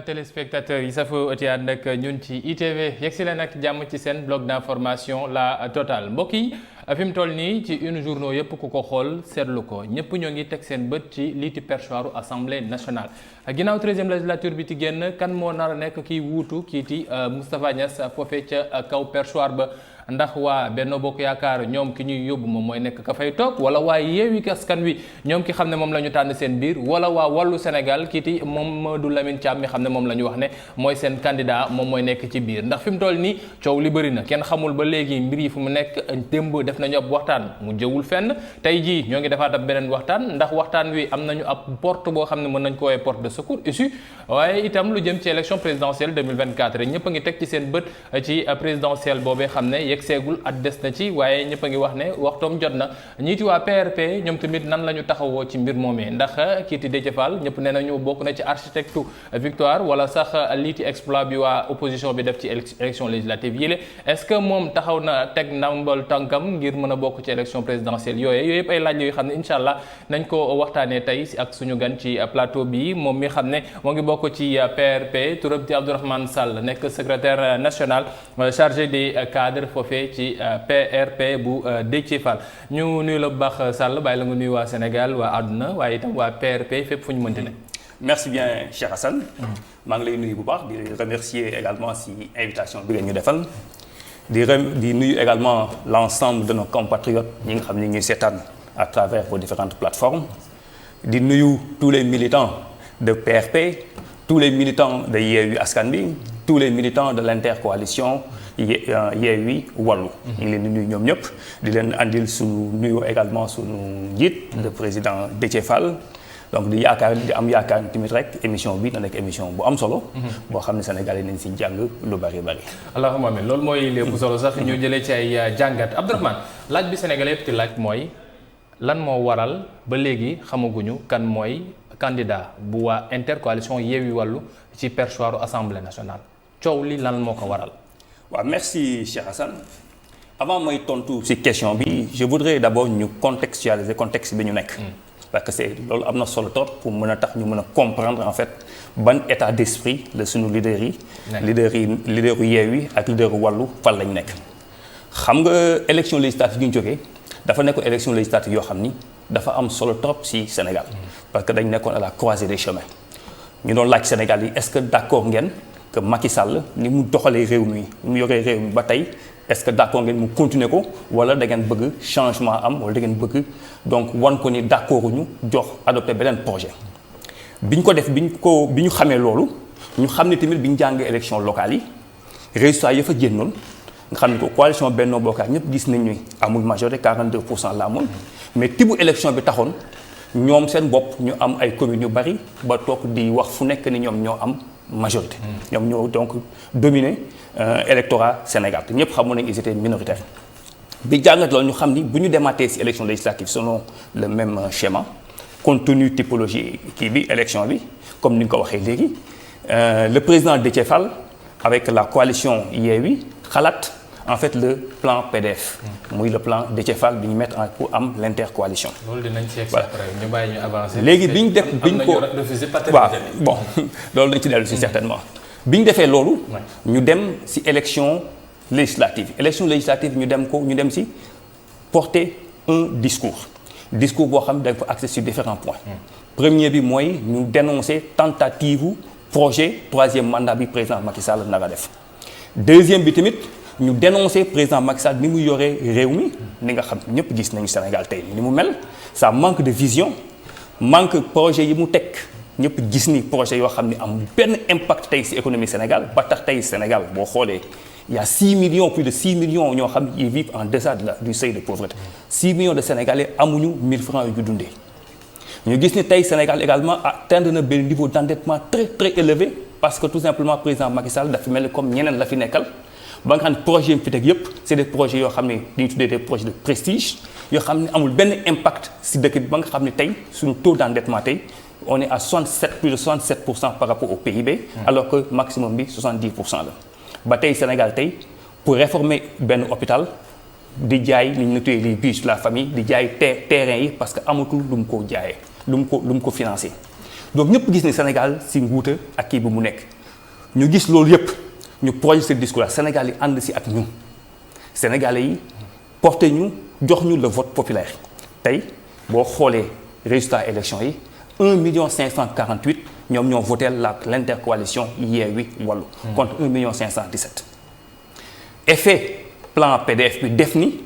téléspectateurs yi safoo ati ànd ak ñun ci ITV yegsi leen ak jàmm ci seen bloc d'information la totale mbokk yi fi mu toll nii ci une journaux yëpp ku ko xool seetlu ko ñëpp ñoo ngi teg seen bët ci lii di perchoiru assemblée nationale. ginnaaw 13e législature bi ci génn kan moo nar a nekk kiy wuutu kii di Moustapha Niasse foofee ca kaw perchoir ba. ndax waa Benno Bokk Yaakaar ñoom ki ñuy yóbbu moom mooy nekk ka fay toog wala waa Yewwi Askan Wi ñoom ki xam ne moom la ñu tànn seen biir wala waa Wallu Sénégal kiiti Mamadou Lamine Thiam mi xam ne moom la ñu wax ne mooy seen candidat moom mooy nekk ci biir ndax fi mu toll nii coow li bëri na kenn xamul ba léegi mbir yi fu mu nekk démb def nañu ab waxtaan mu jëwul fenn tey jii ñoo ngi defaat ab beneen waxtaan ndax waxtaan wi am nañu ab porte boo xam ne mën nañ ko woowee porte de secours issue waaye itam lu jëm ci élection présidentielle 2024 ñëpp a ngi teg ci seen bët ci présidentielle boobee xam ne seegul at des na ci waaye ñëpp a ngi wax ne waxtoom jot na ñiiti waa PRP ñoom tamit nan la ñu taxawoo ci mbir moomee ndax kiiti Déthié Fall ñëpp nee nañu bokk na ci architecte victoire wala sax liiti exploit bi waa opposition bi def ci élection législative yi est-ce que moom taxaw na teg ndambal tànkam ngir mën a bokk ci élection présidentielle yooyu yëpp ay laaj yoo xam ne incha allah nañ ko waxtaanee tey ak suñu gan ci plateau bi moom mi xam ne moo ngi bokk ci PRP turam di Abdourahmane Sall nekk secrétaire national chargé des cadres foofee ci PRP bu Déthié Fall ñu nuyu la bu baax Sall bàyyi la nga nuyu waa Sénégal waa àdduna waaye itam waa PRP fépp fu ñu mënti ne. merci bien Cheikh Hassan. maa ngi lay nuyu bu baax di remercier également si invitation bi ngeen ñu defal. di nuyu également l'ensemble de nos compatriotes ñi nga xam ne ñuy seetaan à travers vos différentes plateformes. di nuyu tous les militants de PRP tous les militants de Yewwi Askan Wi tous les militants de l'intercoalition Yewwi Wallu ñu ngi leen di nuyu ñoom ñëpp di leen andil suñu nuyu également suñu njiit le président Déthié Fall donc di am yaakaar tamit rek émission bi na nekk émission bu am solo boo xam ne Sénégal yi nañ si jàng lu bari allahumma amiin loolu mooy lépp solo sax ñu jëlee ci ay jàngat Abdourahmane laaj bi Sénégal yëpp di laaj mooy lan moo waral ba léegi xamaguñu kan mooy candidat bu waa intercoalition Yewwi Wallu ci perchoiru assemblée nationale coow li lan moo ko waral. waaw merci Cheikh Hassan avant mooy tontu ci question bi je voudrais d'abord ñu contextualiser contexte bi ñu nekk. parce que c'est loolu am na solo trop pour mën a tax ñu mën a comprendre en fait ban état d'esprit la suñu leaders yi. leaderu Yewwi ak leaderu Wallu fan lañ nekk. xam nga élection législative yi ñu jógee dafa nekkoon élection législative yoo xam ni dafa am solo trop ci Sénégal. parce que dañ nekkoon à la croisée des chemins ñu doon laaj Sénégal yi est-ce que d'accord ngeen. que Macky Sall ni mu doxalee réew mi mu yoree réew mi ba tey est-ce que d'accord ngeen mu continuer ko wala da ngeen bëgg changement am wala da ngeen bëgg donc wan ko ni d'accord ñu jox adopté beneen projet. bi ñu xamee loolu ñu xam ne tamit bi ñu jàngee élection locale yi résultat yi fa génnoon nga xam ne ko coalition Benno Bokk Yaakaar ñëpp gis nañ ni amul majorité 42% la amoon mais tibu élection bi taxoon ñoom seen bopp ñu am ay communes yu bari ba toog di wax fu nekk ni ñoom ñoo am. majorité ñoom ñoo donc dominé électorat Sénégal te ñëpp xamoon nañu ils étaient minoritaires bi jàngat loolu ñu xam ni bu ñu demaatee ci élection législative selon le même schéma compte tenu typologie kii bi élection bi comme ni nga ko waxee léegi le président Déthié Fall avec la coalition Yewwi xalaat en fait le plan PDF. muy le plan Déthié Fall bi ñu mettre en pour am l'intercoalition. loolu dinañ ci après ñu bàyyi ñu avancer. léegi bi ñu def bi ñu ko waaw bon loolu dañ ci dellu si certainement. bi ñu defee loolu. ñu dem si élection législative ñu dem si porter un discours boo xam ne dañ fa accès sur différents points. premier bi mooy ñu dénoncer tentative projet troisième mandat bi président Macky Sall nar a def. deuxième bi tamit. ñu dénoncer président Macky Sall ni mu yoree réew mi ni nga xam ñëpp gis nañu Sénégal tey ni mu mel ça manque de vision manque projet yi mu teg ñëpp gis ni projet yoo xam ne am benn impact tey ci économie Sénégal ba tax tey Sénégal boo xoolee il y a 6 millions plus de 6 millions ñoo xam ils vivent en deçà du seuil de pauvreté 6 millions de Sénégalais amuñu 1000 francs yu ñu dundee ñu gis ni tey Sénégal également atteindre na benn niveau d'endettement très très élevé parce que tout simplement président Macky Sall dafa mel ni comme ñeneen la fi nekkal. ba nga xam ne projet yi fi teg yëpp c'est des projets yoo xam ne dañuy tuddee des projets de prestige yoo xam ne amul benn impact ci dëkk bi ba nga xam ne tey suñu taux d'endettement tey on est à 67 plus de 67% par rapport au PIB. alors que maximum bi 70% la. ba tey Sénégal tey pour réformer benn hôpital di jaay li ñu tuddee les biches de la famille di jaay terrain yi parce que amatul lu mu ko jaayee lu mu ko financé donc ñëpp gis ne Sénégal si nguuta ak kii bi mu nekk ñu gis loolu yëpp ñu projet ce discours là Sénégal yi ànd si ak ñun Sénégalais yi porté ñu jox ñu le vote populaire tey boo xoolee résultat élection yi 1 548 000 ñoom ñoo voté l'intercoalition Yewwi Wallu contre 1 517 000 effet plan PDF bi def ni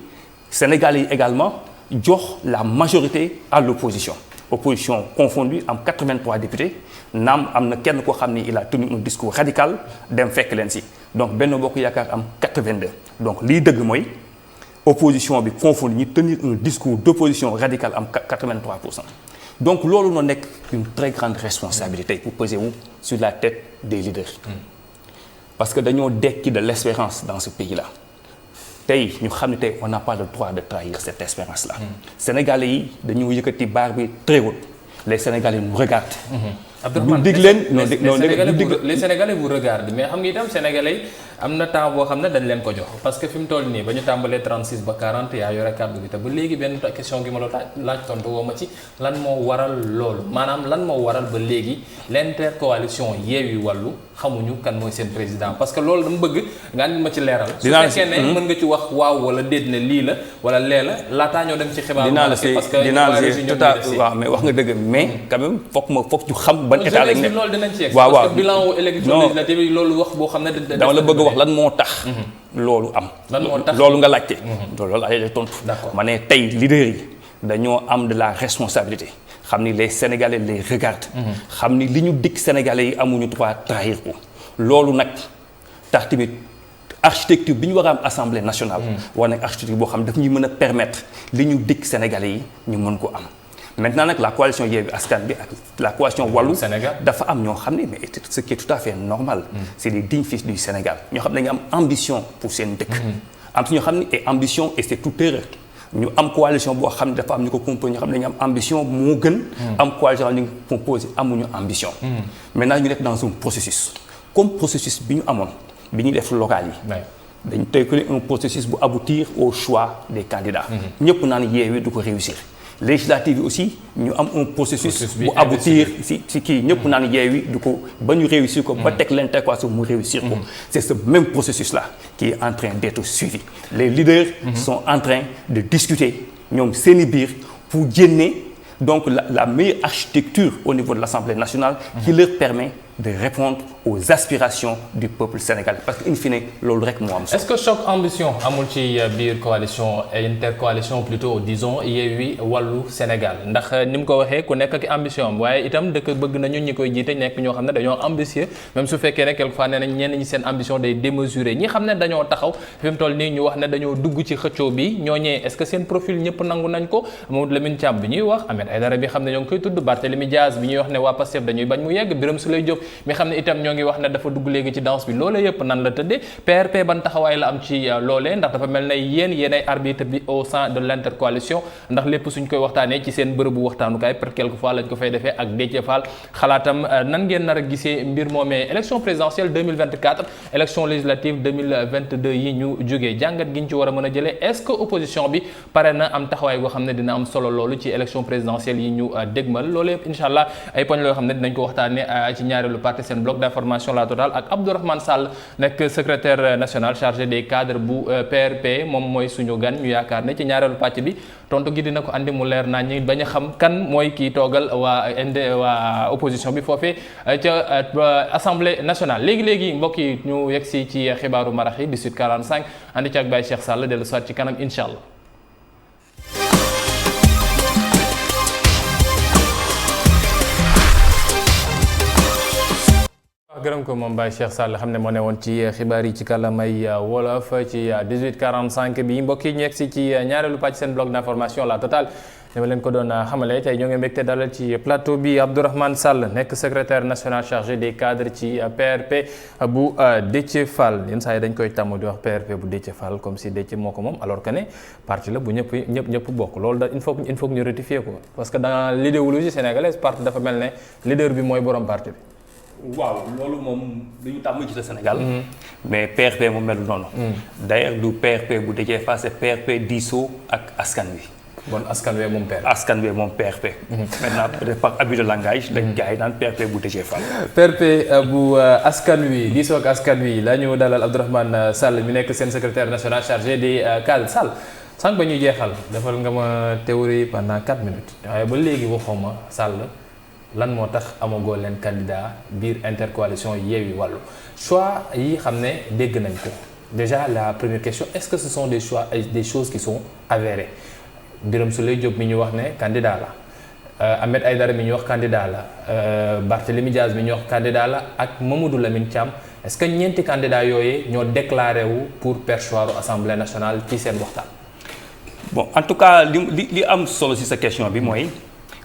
Sénégalais yi également jox la majorité à l'opposition opposition confondue am 83 députés naam am na kenn koo xam ni il a tenu un discours radical dem fekk leen si donc Benno Bokk Yaakaar am 82 donc lii dëgg mooy opposition bi confondue ñu tenir un discours d'opposition radicale am 83%. donc loolu noo nekk une très grande responsabilité pour peser wu sur la tête des leaders parce que dañoo dekki de l'espérance dans ce pays-là tey ñu xam ne tey on n'a pas le droit de trahir cette espérance-là Sénégalais yi dañoo yëkkati baar bi très haut les Sénégalais nous regardent ñu dig leen les Sénégalais vous regardent mais xam nga itam Sénégalais yi am na temps boo xam ne dañ leen ko jox parce que fi mu toll nii ba ñu tàmbalee 36 ba 40 yaa yore kàddu gi te ba léegi benn question gi ma la laaj tontu woo ma ci lan moo waral loolu maanaam lan moo waral ba léegi l'intercoalition Yewwi Wallu xamuñu kan mooy seen président parce que loolu dama bëgg nga andi ma ci leeral. su fekkee ne mën nga ci wax waaw wala déet ne lii la wala lee la laataa ñoo dem ci xibaar. parce que dinaa la si waaw mais wax nga dëgg mais quand même foog ñu xam ban état lañ nekk. loolu dinañ ci waaw parce que bilan wu élection législative yi loolu wax boo xam ne. dama la bëgg wax lan moo tax. loolu am. lan moo tax loolu nga laajte. loolu ay tontu. d'accord ma ne tey leader yi dañoo am de la responsabilité. xam ni les Sénégalais les regardent. xam ni li ñu dig Sénégalais yi amuñu droit trahir ko. loolu nag tax tamit architecture bi ñu war a am assemblée nationale. war nañ architecture boo xam ne daf ñuy mën a permettre li ñu dig Sénégalais yi ñu mën ko am. maintenant nag la coalition Yewwi Askan Wi ak la coalition Wallu dafa am ñoo xam ne mais ce qui est tout à fait normal. c'est des dignes fils du Sénégal ñoo xam ne dañu am ambition pour seen dëkk. am si ñoo xam ne et ambition et c'est toute erreur. ñu am coalition boo xam ne dafa am ñu ko composé ñoo xam ne dañu am ambition moo gën. am coalition ñu composé amuñu ambition. maintenant ñu nekk dans un processus comme processus bi ñu amoon bi ñuy def local yi. dañu tey un processus bu aboutir au choix des candidats. ñëpp naan Yewwi du ko réussir. législative yi aussi ñu am un processus bu aboutir si kii ñëpp naan Yewwi du ko ba ñu réussir ko ba teg l'intercoalition mu réussir ko c'est ce même processus là qui est en train d'être suivi les leaders sont en train de discuter ñoom seeni biir pour génne donc la meilleure architecture au niveau de l'Assemblée nationale qui leur permet de répondre aux aspirations du peuple sénégalais parce que in fine loolu rek moo am solo. Est-ce que choc ambition amul ci biir coalition intercoalition plutôt disons Yewwi Wallu Sénégal ndax ni mu ko waxee ku nekk ak ambition am waaye itam dëkk bëgg nañu ñi koy jiite nekk ñoo xam ne dañoo ambitieux même su fekkee ne quelquefois nee nañ ñenn ñi seen ambition day démesuré ñi xam ne dañoo taxaw fi mu toll nii ñu wax ne dañoo dugg ci xëccoo bi ñooñee est-ce que seen profil ñëpp nangu nañ ko Mamadou Lamine Thiam bi ñuy wax Ahmed Aïdara bi xam ne ñoo ngi koy tudd Barthélémy Diaz bi ñuy wax ne waa Pastef dañuy bañ mu yegg Birame Souleye Diop mi xam ne itam ñoo ngi wax ne dafa dugg léegi ci danse bi loolee yëpp nan la tëddee PRP ban taxawaay la am ci loolee ndax dafa mel ne yéen ay arbitre bi au sein de l'intercoalition ndax lépp suñ koy waxtaanee ci seen bërëbu waxtaanukaay peut-être quelquefois lañ ko fay defee ak Déthié Fall xalaatam nan ngeen nar a gisee mbir moomee élection présidentielle 2024 élection législative 2022 yi ñu jógee jàngat gi ñu ci war a mën a jëlee est-ce que opposition bi pare na am taxawaay boo xam ne dina am solo loolu ci élection présidentielle yi ñu dégmal loolu yëpp incha allah ay poñ loo xam ne dinañ ko waxtaanee ci ñaareelu partie seen bloc d'information la totale ak Abdourahmane Sall nekk secrétaire national chargé des cadres bu PRP moom mooy suñu gan ñu yaakaar ne ci ñaareelu pàcc bi tontu gi dina ko andi mu leer naa ñi bañ a xam kan mooy kii toogal waa opposition bi foofee ca assemblée nationale léegi mbokk yi ñu yegsi ci xibaaru marax yi 18h45 andi ci ak Baye Cheikh Sall dellu soit ci kanam incha allah. gërëm ko moom Baye Cheikh Sall xam ne moo ne woon ci xibaar yi ci kàllaamay wolof ci 18h45 bi mbokk yi ñu yegg si ci ñaareelu pàcc seen bloc d'information la totale dama leen ko doon xamale tey ñoo ngi mbégte dalal ci plateau bi Abdourahmane Sall nekk secrétaire national chargé des cadres ci PRP bu Déthié Fall yenn saa yi dañ koy tàmm di wax PRP bu Déthié Fall comme si Déthié moo ko moom alors que ne parti la bu ñëpp bokk loolu da il faut que ñu rectifier ko parce que dans l'idéologie sénégalaise parti dafa mel ne leader bi mooy borom parti bi. waaw loolu moom dañu tàmm ci le Sénégal. mais PRP moom mel noonu. d'ailleurs du PRP bu Déthié Fall c'est PRP diisoo ak askan wi. bon askan wee moom PRP. askan wee moom PRP. maintenant peut-être par abus de langage. lañ gars yi naan PRP bu Déthié Fall. PRP bu askan wi di soog askan wi la ñu dalal Abdourahmane Sall mi nekk seen secrétaire national chargé des cadres Sall sànq ba ñuy jeexal defal nga ma théorie pendant 4 minutes waaye ba léegi waxoo ma Sall lan moo tax amagoo leen candidat biir intercoalition Yewwi Wallu choix yi xam ne dégg nañ ko déjà la première question est-ce que ce sont des choix des choses qui sont avérées Birame Souleye Diop mi ñu wax ne candidat la Ahmed Aïdara mi ñu wax candidat la Barthélémy Diaz mi ñu wax candidat la ak Mamadou Lamine Thiam est-ce que ñeenti candidats yooyu ñoo déclaré wu pour perchoir Assemblée nationale ci seen waxtaan. bon en tout cas li am solo ci sa question bi mooy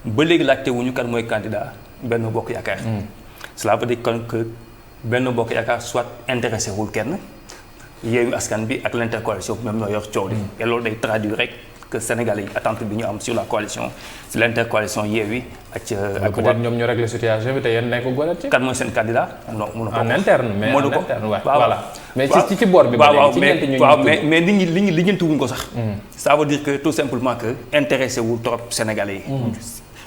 ba léegi laajte wuñu kan mooy candidat Benno Bokk Yaakaar. cela veut dire que Benno Bokk Yaakaar soit intéressé wul kenn Yewwi Askan bi ak l'intercoalition bi même ñoo yor coow li. et loolu day traduire rek que Sénégalais yi attente bi ñu am sur la coalition c'est l'intercoalition Yewwi ak. peut-être ñoom ñu régler situation bi te yéen nekk góor ci. kan mooy seen candidat non mënu ko en interne mais en interne voilà. mais ci boor bi. waaw mais li ñeenti wuñ ko sax. ça veut dire que tout simplement que intéressé wul trop Sénégalais yi.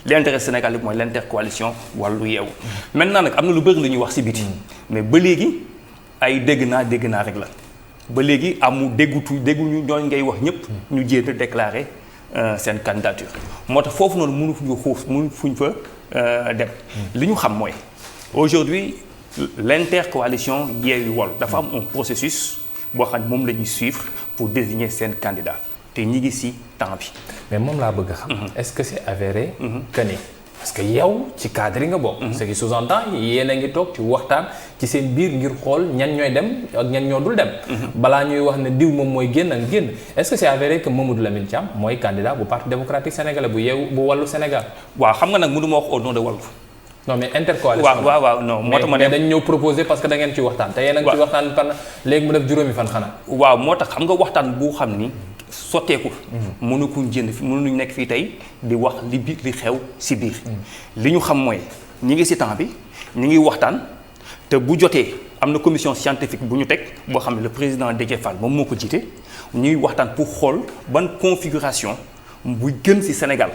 l'intérêt sénégalais mooy l'intercoalition Wallu Yeewu. maintenant nag am na lu bëri lu ñuy wax ci biti. mais ba léegi ay dégg naa rek la. ba léegi dégguñu ñooñu ngay wax ñëpp. ñu jéem a déclarer seen candidature. moo tax foofu noonu mënu fuñ fa dem. li ñu xam mooy aujourd'hui l'intercoalition Yewwi Wallu dafa am un processus boo xam ne moom la ñuy suivre pour désigner seen candidat te ñi ngi ci temps bi. mais moom laa bëgg a xam. est-ce que c'est avéré. que ni parce que yow ci cadre yi nga bokk. ce qui sous-entend yéen a ngi toog ci waxtaan ci seen biir ngir xool ñan ñooy dem ak ñan ñoo dul dem. balaa ñuy wax ne diw moom mooy génn ak génn est-ce que c'est avéré que Mamadou Lamine Thiam mooy candidat bu parti démocratique sénégalais bu Yewwi bu Wallu Sénégal. waaw xam nga nag mënu ma wax au nom de Wallu. non mais intercoalition. waaw non moo tax ma ne dañ ñëw proposer parce que da ngeen ci waxtaan. te yéen a ngi ci waxtaan par léegi mu def juróomi fan xanaa. waaw moo tax xam nga waxtaan bu xam ni. sotteekul mënuñu nekk fii tey di wax li xew ci biir li ñu xam mooy ñi ngi ci temps bi ñi ngi waxtaan te bu jotee am na commission scientifique bu ñu teg boo xam ne le président Déthié Fall moom moo ko jiite ñuy waxtaan pour xool ban configuration bu gën ci Sénégal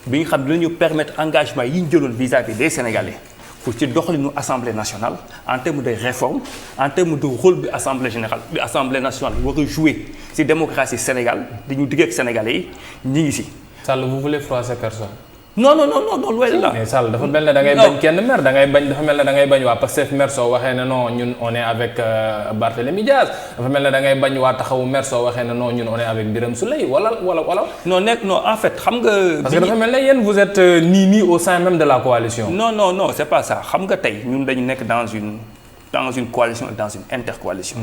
bi nga xam ne dinañu permettre engagement yi ñu jëloon vis-à-vis des Sénégalais pour ci doxalinu Assemblée nationale en termes de réforme en termes de rôle bi Assemblée nationale war a jouer ci démocratie Sénégal di ñu digg ak Sénégalais yi ñi ngi ci. Sall vous voulez froisser personne. non loolu la. mais Sall dafa mel ne da ngay bañ kenn mer dafa mel ne da ngay bañ waa Pastef mer soo waxee ne non ñun on est avec Barthélémy Diaz dafa mel ne da ngay bañ waa Taxawu mer soo waxee ne non ñun on est avec Birame Souleye wala. non en fait xam nga. parce que dafa mel ne yéen vous êtes nii au sein même de la coalition. non c'est pas ça xam nga tey ñun dañu nekk dans une coalition et dans une intercoalition.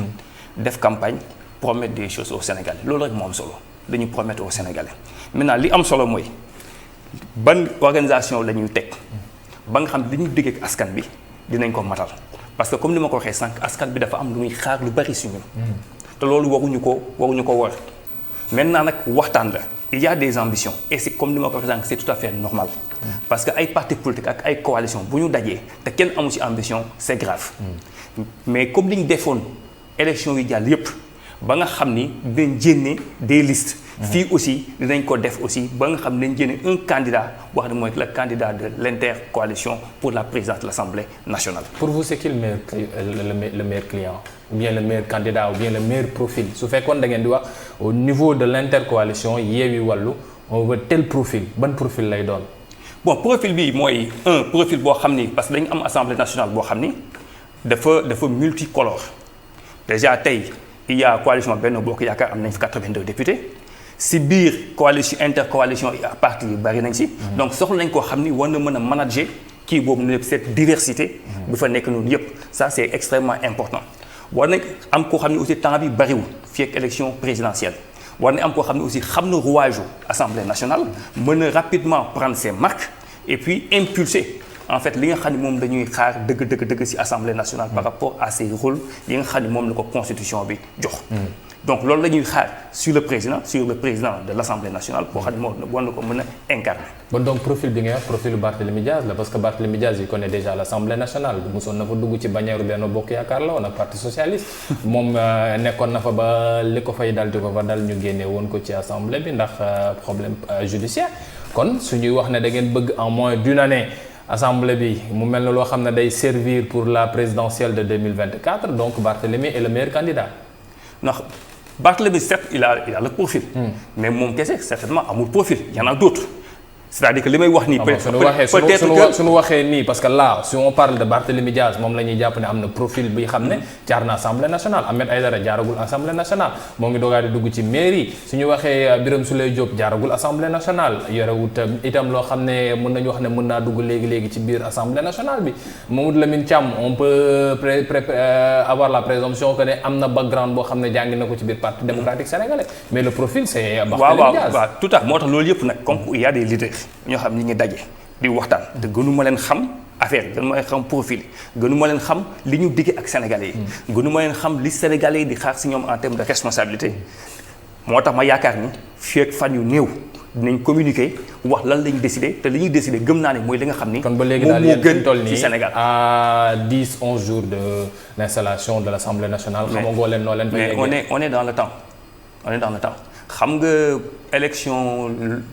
def campagne promettre des choses aux Sénégalais loolu rek moo am solo dañu promettre aux Sénégalais maintenant li am solo mooy. ban organisation la ñuy teg ba nga xam li ñu digg ak askan bi dinañ ko matal parce que comme ni ma ko waxee sànq askan bi dafa am lu muy xaar lu bari si ñun te loolu waruñu ko war maintenant nag waxtaan la il y a des ambitions et c'est comme ni ma ko waxee sànq c'est tout à fait normal parce que ay partis politiques ak ay coalition bu ñu dajee te kenn amu ci ambition c'est grave mais comme li ñu defoon élection yi jàll yépp ba nga xam ni dinañ génne des listes fii aussi dinañ ko def aussi ba nga xam ne dañ génne un candidat boo xam ne mooy le candidat de l'intercoalition pour la présidence de l'Assemblée nationale. Pour vous c'est qui le meilleur client ou bien le meilleur candidat ou bien le meilleur profil su fekkoon da ngeen di wax au niveau de l'intercoalition Yewwi Wallu on veut tel profil ban profil lay doon. bon profil bi mooy un profil boo xam ni parce que dañu am Assemblée nationale boo xam ni dafa multicolore déjà tey il y a coalition Benno Bokk Yaakaar am nañ fi 82 députés. si biir coalition intercoalition yi ak parti yi bari nañ si. donc soxla nañ koo xam ni war na mën a manager kii boobu noonu yëpp cette diversité. bi fa nekk noonu yëpp ça c'est extrêmement important. war nañ am koo xam ne aussi temps bi bariwul fii ak élection présidentielle war nañ am koo xam ne aussi xam na rouage Assemblée nationale mën a rapidement prendre ses marques et puis impulser en fait li nga xam ne moom dañuy xaar dëgg ci Assemblée nationale par rapport à ces rôles yi nga xam ne moom la ko constitution bi jox. donc loolu la ñuy xaar sur le président de l'Assemblée nationale boo xam ne moo war na ko mën a incarner. bon donc profil bi nga wax profilu Barthélémy Diaz la parce que Barthélémy Diaz yi connaît déjà l'Assemblée nationale mosoon na fa dugg ci bannière Benno Bokk Yaakaar la woon ak parti socialiste moom nekkoon na fa ba li ko fay dal di ko fa dal ñu génne woon ko ci assemblée bi ndax problème judiciaire kon suñuy wax ne da ngeen bëgg en moins d'une année assemblée bi mu mel na loo xam ne day servir pour la présidentielle de 2024 donc Barthélémy est le meilleur candidat. ndax Barthélémy certes il a le profil. mais moom kese certainement amul profil il y en a d'autres. c'est-à-dire que li may wax nii. peut-être que suñu waxee nii parce que là si on parle de Barthélémy Diaz moom la ñuy jàpp ne am na profil bi xam ne jaar na assemblée nationale Ahmed Aïdara jaaragul assemblée nationale moo ngi doogaa di dugg ci mairie suñu waxee Birame Souleye Diop jaaragul assemblée nationale yorewut itam loo xam ne mën nañu wax ne mën naa dugg léegi ci biir assemblée nationale bi Mamadou Lamine Thiam on peut avoir la présomption que ne am na background boo xam ne jàngi na ko ci biir parti démocratique sénégalais mais le profil c'est Barthélémy Diaz. waaw tout à fait moo tax loolu yëpp nag comme il y a des leaders ñoo xam ni ñu daje di waxtaan te gënuma leen xam affaire gënuma leen xam profil gënuma leen xam li ñu digge ak sénégalais yi gënuma leen xam li sénégalais yi di xaar si ñoom en termes de responsabilité moo tax ma yaakaar ni fii ak fan yu néew dinañ communiquer wax lan lañ décidé te li ñuy décidé gëm naa ne mooy li nga xam ni kon ba léegi daal yéen fi toll nii à 10-11 jours de l'installation de l'Assemblée nationale xamagoo leen noo leen mais on est dans le temps xam nga élection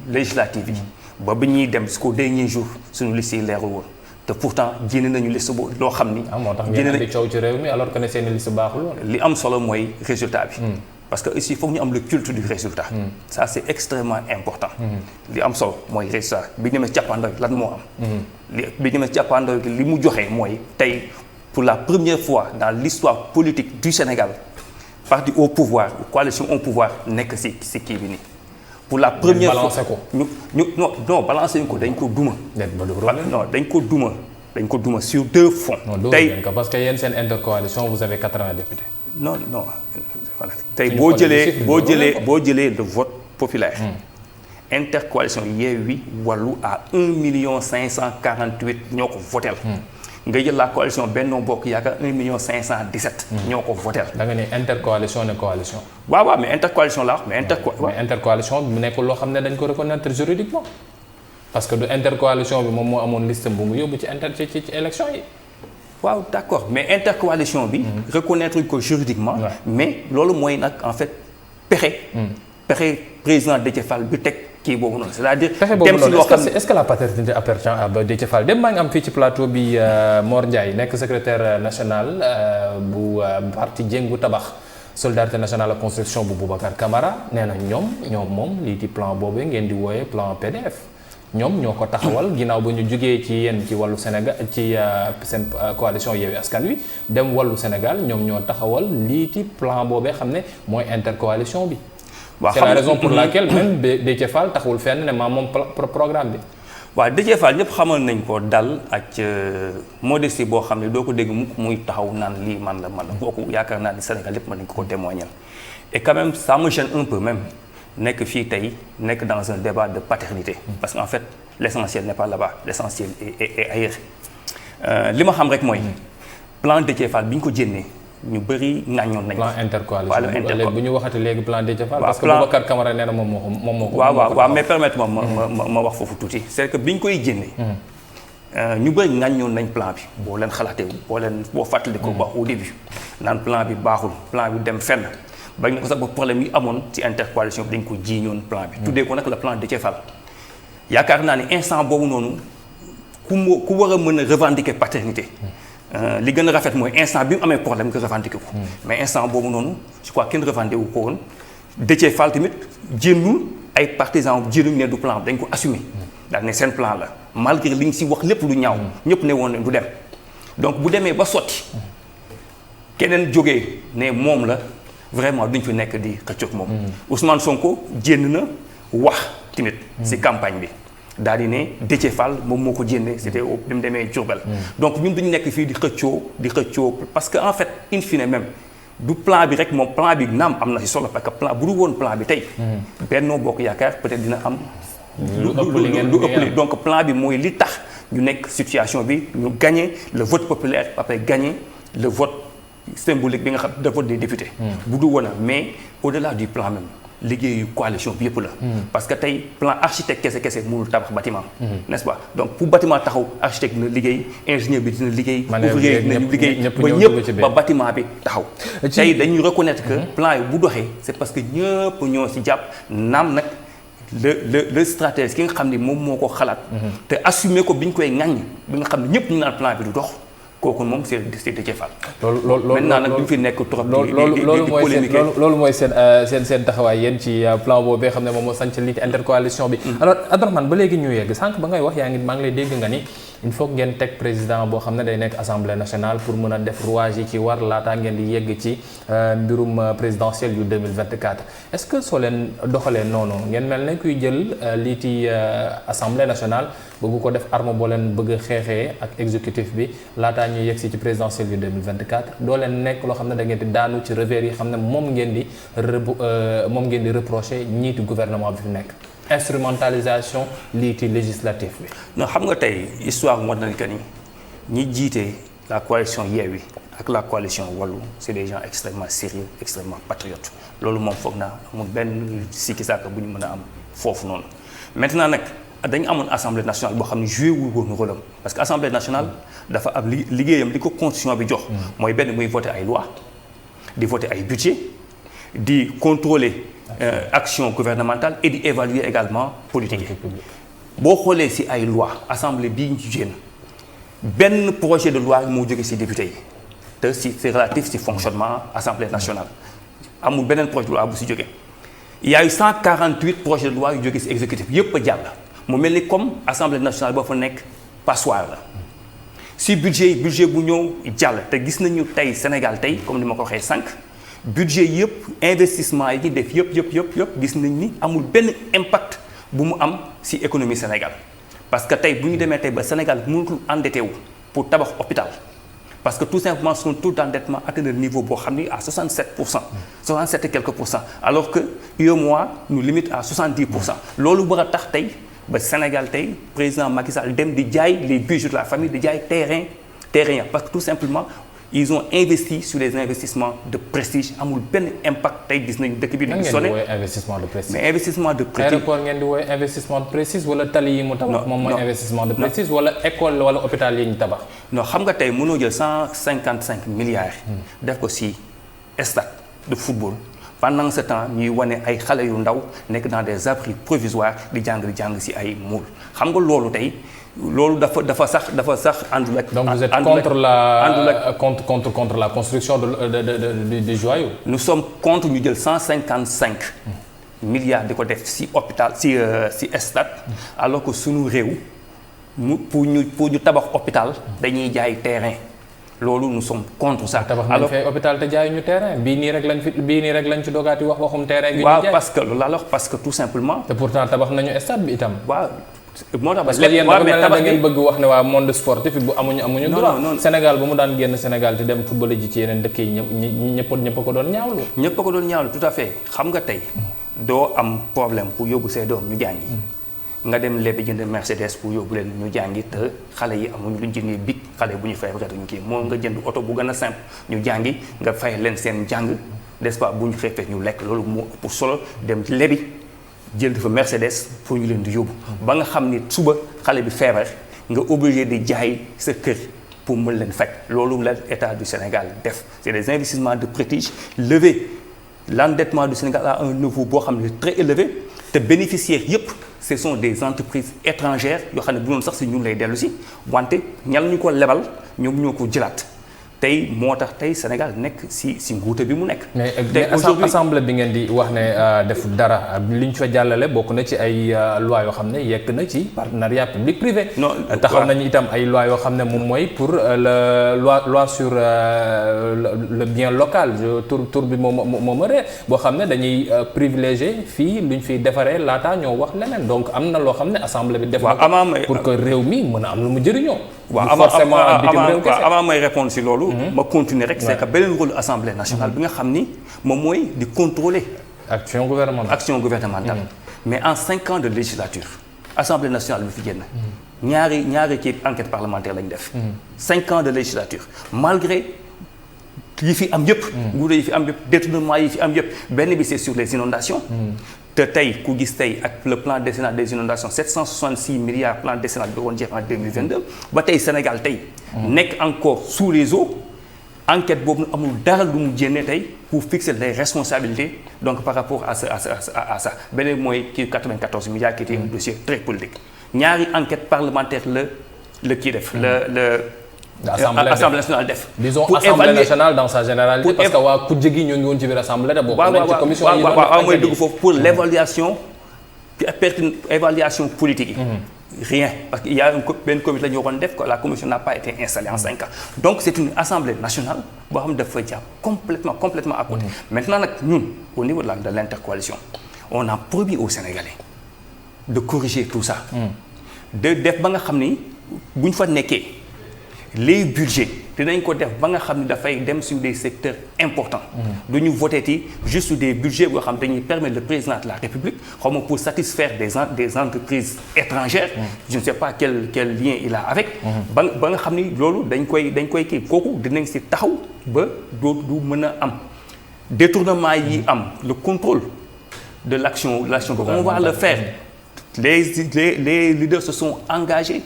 législative yi ba bi ñuy dem jusqu'au dernier jour suñu liste yi leerul woon te pourtant génne nañu liste boobu loo xam ni. moo tax ngeen di coow ci réew mi alors que ne seen liste baaxul woon. li am solo mooy résultat bi. parce que aussi foog ñu am le culte du résultat. ça c'est extrêmement important. li am solo mooy résultat bi ñu demee càppaandaw lan moo am. bi ñu demee càppaandaw li mu joxe mooy tey pour la première fois dans l'histoire politique du Sénégal parti au pouvoir coalition au pouvoir nekk ci kii bi nii. pour la première fois ñu non balancé ñu ko dañ ko duma. non dañ ko duma sur deux fronts. tey parce que yéen seen intercoalition vous avez 80 députés. non voilà tey boo jëlee le vote populaire. intercoalition Yewwi Wallu à 1,548 ñoo ko votel. nga jël la coalition Benno Bokk Yaakaar 1,517. ñoo ko votel. da nga ne intercoalition ne coalition. waaw mais intercoalition la mais intercoalition bi mu nekk loo xam ne dañ ko reconnaître juridiquement parce que du intercoalition bi moom moo amoon liste bu mu yóbbu ci élection yi. waaw d'accord mais intercoalition bi. reconnaître ko juridiquement. mais loolu mooy nag en fait pexe président Déthié Fall bi teg. kii boobu noonu c'est-à-dire. dem si loo xam ne est-ce que la paternité appartient à Déthié Fall dem maa ngi am fii ci plateau bi Mor Ndiaye nekk secrétaire national bu parti Jëngu Tabax solidarité nationale ak construction bu Boubacar Camara nee na ñoom moom lii di plan boobu ngeen di wooyee plan PDF ñoom ñoo ko taxawal ginnaaw ba ñu jugee ci yéen ci wàllu Sénégal ci seen coalition Yewwi Askan Wi dem wàllu Sénégal ñoom ñoo taxawal lii di plan boobee xam ne mooy intercoalition bi. c'est la raison pour laquelle même Déthié Fall taxawul fenn ne moom programme bi. waaw Déthié Fall ñëpp xamal nañ ko dal ak modestie boo xam ne doo ko dégg mukk muy taxaw naan lii man la kooku yaakaar naa ni Sénégal yëpp mën nañ ko témoigner et quand même ça me gêne un peu même nekk fii tey nekk dans un débat de paternité. parce qu'en fait l'essentiel n'est pas là-bas l'essentiel est ailleurs. li ma xam rek mooy plan Déthié Fall bi ñu ko jénnee. ñu bëri ŋàññoon nañ. plan intercoalition bu ñu waxati léegi plan Déthié Fall. parce que Boubacar Camara nee na moom moo ko. waaw mais permettez-moi ma wax foofu tuuti c'est que bi ñu koy génne. ñu bëri ŋàññoon nañ plan bi. boo leen xalaatee boo fàttali ko ba au début. naan plan bi baaxul plan bi dem fenn bañ na ko sax ba problème yi amoon ci intercoalition bi dañ ko jiiñoon plan bi. tuddee ko nag le plan Déthié Fall. yaakaar naa ni instant boobu noonu ku war a mën a revendiquer paternité. li gën a rafet mooy instant bi mu amee problème nga revendiquer ko. mais instant boobu noonu je crois kenn revendiquer wu ko woon. Déthié Fall tamit jénnul ay partisans jénnuñ ne du plan dañ ko assumer. daal ne seen plan la malgré li ñu si wax lépp lu ñaaw. ñëpp ne woon ne du dem. donc bu demee ba sotti keneen jógee ne moom la vraiment duñ fi nekk di xëccoog moom. Ousmane Sonko jénn na wax tamit. si campagne bi. daal di ne Déthié Fall moom moo ko jénne c'était bi mu demee Diourbel. donc ñun duñu nekk fii di xëccoo parce que en fait in fine même du plan bi rek moom plan bi naam am na ci solo parce que plan bu du woon plan bi tey. Benno Bokk Yaakaar peut-être dina am. lu ëpp donc plan bi mooy li tax ñu nekk situation bi ñu gagner le vote populaire après gagner le vote symbolique bi nga xam de vote des députés. bu du woon mais au-delà du plan même liggéeyu coalition bi yëpp la. parce que tey plan architecte kese mënul tabax bâtiment. n'est-ce pas donc pour bâtiment taxaw architecte dina liggéey ingénieur bi dina liggéey. ouvrier dina liggéey ba ñëpp ba bâtiment bi taxaw. tey dañuy reconnaître que plan yi bu doxee c'est parce que ñëpp ñoo ci jàpp naam nag. le stratège ki nga xam ne moom moo ko xalaat. te assumer ko bi ñu koy ŋaññi bi nga xam ne ñëpp ñu naan plan bi du dox kooku moom c'est Déthié Fall. loolu maintenant nag duñ fi nekk trop. loolu mooy seen taxawaay yéen ci plan boobu xam ne moom moo sanc li intercoalition bi. alors Abdourahmane ba léegi ñu yegg sànq ba ngay wax maa ngi lay dégg nga ni il faut ngeen teg président boo xam ne day nekk assemblée nationale pour mën a def rouage yi ci war laataa ngeen di yegg ci mbirum présidentiel yu 2024. est-ce que soo leen doxalee noonu ngeen mel ne kuy jël lii ci assemblée nationale bëgg ko def arme boo leen bëgg a xeexee ak exécutif bi laataa ñuy yegg si ci présidentiel yu 2024 doo leen nekk loo xam ne da ngeen di daanu ci revers yi xam ne moom ngeen di reprocher ñiiti gouvernement bi fi nekk. instrumentalisation liiti législatif bi. non xam nga tey histoire moo na que ni ñi jiite la coalition Yewwi ak la coalition Wallu c'est des gens extrêmement sérieux extrêmement patriotes loolu moom foog naa amul benn sikki sàkk bu ñu mën a am foofu noonu maintenant nag dañu amoon assemblée nationale boo xam ne joué wul woon rôle am parce que assemblée nationale dafa am liggéeyam li ko constitution bi jox mooy benn muy voter ay loi di voter ay budget di contrôler action gouvernementale et di évaluer également politique yi boo xoolee ci ay loi assemblée bii ñu génn benn projet de loi moo jóge ci député yi te c'est relatif ci fonctionnement assemblée nationale amul beneen projet de loi bu ci jóge il y a eu 148 projets de loi yu jóge ci exécutif yépp a jàll mu mel ni comme assemblée nationale boo fa nekk passoire la ci budget bu ñëw jàll te gis nañu tey Sénégal tey comme ni ma ko waxee sànq budget yëpp investissement yi ñu def yëpp gis nañ ni amul benn impact bu mu am ci économie Sénégal parce que tey bu ñu demee tey ba Sénégal mënatul endetté wu pour tabax hôpital parce que tout simplement son taux d'endettement atteint le niveau boo xam ni à 67 et quelques pour cent alors que UEMOA nous limite à 70%. loolu war a tax tey ba Sénégal tey président Macky Sall dem di jaay les bijoux de la famille di jaay terrain parce que tout simplement ils ont investi sur des investissements de prestige amul benn impact tey gis nañu dëkk bi di sonné investissement de prestige mais investissement de prestige aéroport ngeen di woowee investissement de prestige wala tali yi mu tabax moom mooy investissement de prestige wala école wala hôpital yi ñu tabax non xam nga tey mënoo jël 155 milliards def ko ci stade de football pendant ce temps ñuy wane ay xale yu ndaw nekk dans des abris provisoires di jàng ci ay moule xam nga loolu tey loolu dafa sax àndul ak. donc vous êtes contre la construction de joyaux. nous sommes contre ñu jël 155 milliards di ko def ci hôpital ci stade alors que sunu réew pour ñu tabax hôpital dañuy jaay terrain loolu nous sommes contre ça. tabax nañ fay hôpital te jaay ñu terrain bii nii rek lañ ci doogaati waxum terrain. gi ñu jaay waaw parce que tout simplement. te pourtant tabax nañu stade bi itam. waaw. moo tax parce que yéen dafa mel ne da ngeen bëgg wax ne waa monde sportif bu amuñu droit Sénégal ba mu daan génn Sénégal te dem football ji ci yeneen dëkk yi ñëpp ko doon ñaawlu. ñëpp ko doon ñaawlu tout à fait xam nga tey doo am problème pour yóbbu say doom ñu jàngi nga dem lebi jënd Mercedes pour yóbbu leen ñu jàngi te xale yi amuñu luñ jëndee bic xale bu ñu fay rek ñu kii moo nga jënd oto bu gën a simple ñu jàngi nga fay leen seen jàng n'est-ce pas bu ñu xeefee ñu lekk loolu moo ëpp solo dem lebi jël dafa Mercedes pour ñu leen di yóbbu ba nga xam ni suba xale bi feebar nga obligé di jaay sa kër pour mën leen faj loolu la état du Sénégal def c'est des investissements de prestige lever l'endettement du Sénégal à un niveau boo xam ne très élevé te bénéficiaires yépp ce sont des entreprises étrangères yoo xam ne bu doon sax si ñun lay dellu si wante ñal ñu ko lebal ñoom ñoo ko jëlaat tey moo tax tey Sénégal nekk si nguute bi mu nekk. mais assemblée bi ngeen di wax ne def dara li ñu fa jàllale bokk na ci ay loi yoo xam ne yekk na ci partenariat public privé. non taxaw nañu itam ay loi yoo xam ne moom mooy pour le loi sur le bien local tur bi moom a réer boo xam ne dañuy privilégier fii lu ñu fiy defaree laata ñoo wax leneen donc am na loo xam ne assemblée bi. def na pour que réew mi mën a am lu mu jëriñoo. avant may répondre si loolu. ma continuer rek c'est que beneen rôle assemblée nationale bi nga xam ni moom mooy di contrôler. action gouvernementale. mais en 5 ans de législature assemblée nationale bi fi génn. ñaari ci enquête parlementaire lañ def. 5 ans de législature malgré yi fi am yëpp. nguur yi fi am yëpp détournement yi fi am yëpp benn bi c'est sur les inondations. te tey ku gis tey ak le plan décennal des inondations 766 milliards plan décennal bi woon jeex en 2022 ba tey Sénégal tey. nekk encore sous les eaux. enquête boobu amul dara lu mu génne tey pour fixer les responsabilités donc par rapport à ça beneen mooy kii 94 milliards qui était un dossier très politique ñaari enquête parlementaire la kii def Assemblée nationale def. disons Assemblée nationale dans sa généralité parce que waa kujje gi ñoo ngi woon ci biir assemblée da bokk nañ ci commission yi waaw mooy dugg foofu pour l'évaluation évaluation politique yi. Rien parce qu'il y a benn comité la ñu waroon def que la commission n'a pas été installée en 5 ans donc c'est une assemblée nationale boo xam ne dafa jaar complètement à côté. Maintenant nag ñun au niveau de l'intercoalition on a promis aux Sénégalais de corriger tout ça. de def ba nga xam ni bu ñu fa nekkee les budgets dinañ ko def ba nga xam ni dafay dem sur des secteurs importants. du ñu voté ci juste des budgets boo xam dañuy permettre le président de la République xaw ma pour satisfaire des entreprises étrangères. je ne sais pas quel lien il a avec. ba nga xam ni loolu dañ koy kii kooku dinañ si taxaw ba du mën a am détournement yi am le contrôle de l'action on va le faire. Les leaders se sont engagés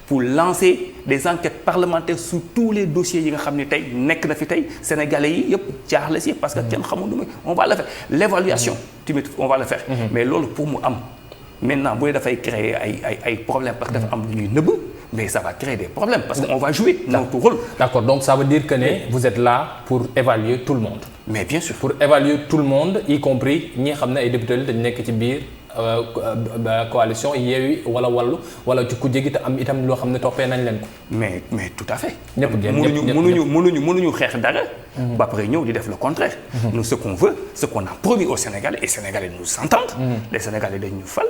pour lancer des enquêtes parlementaires sur tous les dossiers yi nga xam ne tey nekk na fi tey sénégalais yi yëpp jaaxle si parce que kenn xamul nu on va le faire l'évaluation tamit on va le faire. mais loolu pour mu am maintenant bu dee dafay créer ay problèmes parce que dafa am lu ñuy nëbb mais ça va créer des problèmes parce que on va jouer notre rôle. D'accord, donc ça veut dire que vous êtes là pour évaluer tout le monde. Mais bien sûr. Pour évaluer tout le monde y compris ñi xam ne ay députés la dañu nekk ci biir. coalition Yewwi wala Wallu wala ci ku jegi te am itam loo xam ne toppee nañ leen ko. mais tout à fait. ñëpp mënuñu xeex dara. ba pare ñëw di def le contraire. nous ce qu'on veut ce qu'on a promis aux Sénégalais et Sénégalais nous entendent. les Sénégalais dañ ñu fal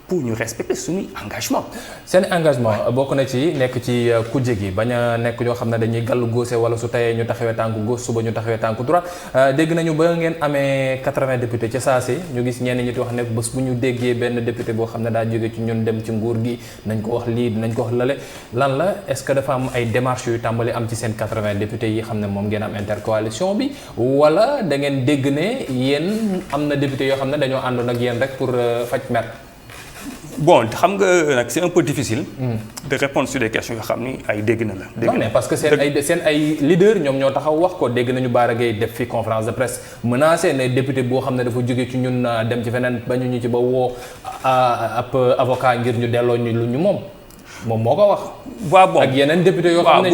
pour ñu respecter suñuy engagement. seen engagement bokk na ci nekk ci kujje gi bañ a nekk ñoo xam ne dañuy gàllu gauche wala su tayee ñu taxawee tànku gauche suba ñu taxawee tànku droite dégg nañu ba ngeen amee 80 députés ca saasi ñu gis ñenn ñi di wax ne bés bu ñu déggee benn député boo xam ne daa jóge ci ñun dem ci nguur gi nañ ko wax lii nañ ko wax lale lan la est-ce que dafa am ay démarches yu tàmbali am ci seen 80 députés yi xam ne moom ngeen am intercoalition bi wala da ngeen dégg ne yéen am na députés yoo xam ne dañoo àndoon ak yéen rek pour faj mer. Bon xam nga nag c'est un peu difficile. de répondre sur des questions yoo xam ni ay dégg na la. non mais parce que seen ay leader ñoom ñoo taxaw wax ko dégg nañu Bara Gaye def fi conférence de presse menacé ne député boo xam ne dafa jóge ci ñun dem ci feneen bañu ñu ci ba woo ab avocat ngir ñu delloo ñu lu ñu moom moo ko wax. waaw bon ak yeneen député yoo xam ne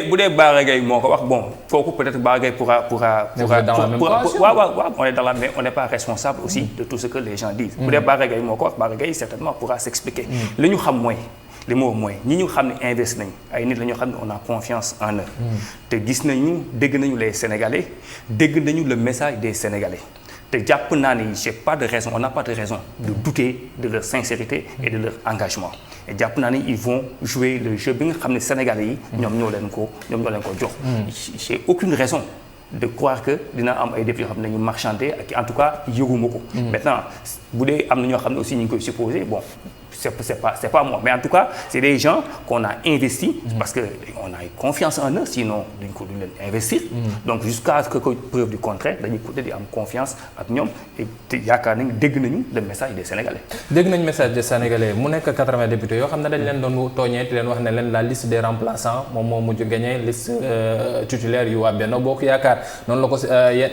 bu dee Bara Gaye moo ko wax bon kooku peut-être Bara Gaye pourra waaw on est dans la mais on n'est pas responsable aussi de tout ce que les gens disent. bu dee Bara Gaye moo ko wax Bara Gaye certainement pourra s'expliquer. li ñu xam mooy li mu wax mooy ñi ñu xam ne investi nañ ay nit la ñoo xam ne on a confiance en eux. te gis nañu dégg nañu les Sénégalais dégg nañu le message des Sénégalais. te jàpp naa ni on n'a pas de raison de douter de leur sincérité et de leur engagement et jàpp naa ni ils vont jouer le jeu bi nga xam ne Sénégalais yi ñoom ñoo leen ko jox. j'ai aucune raison de croire que dina am ay députés yoo xam ne ñu marchandé ak en tout cas yëguma ko. maintenant bu dee am na ñoo xam ne aussi ñu ngi koy supposer bon. c'est pas moi mais en tout cas c'est des gens qu'on a investis parce que on a eu confiance en eux sinon duñ leen investir donc jusqu'à ce que preuve du contraire dañuy côté di am confiance ak ñoom et te yaakaar nañ dégg nañu le message des Sénégalais. dégg nañ message des Sénégalais mu nekk 80 députés yoo xam ne dañ leen doon tooñee te leen wax ne leen la liste des remplaçants moom moo mujj gagné liste titulaire yu waa Benno Bokk Yaakaar noonu la ko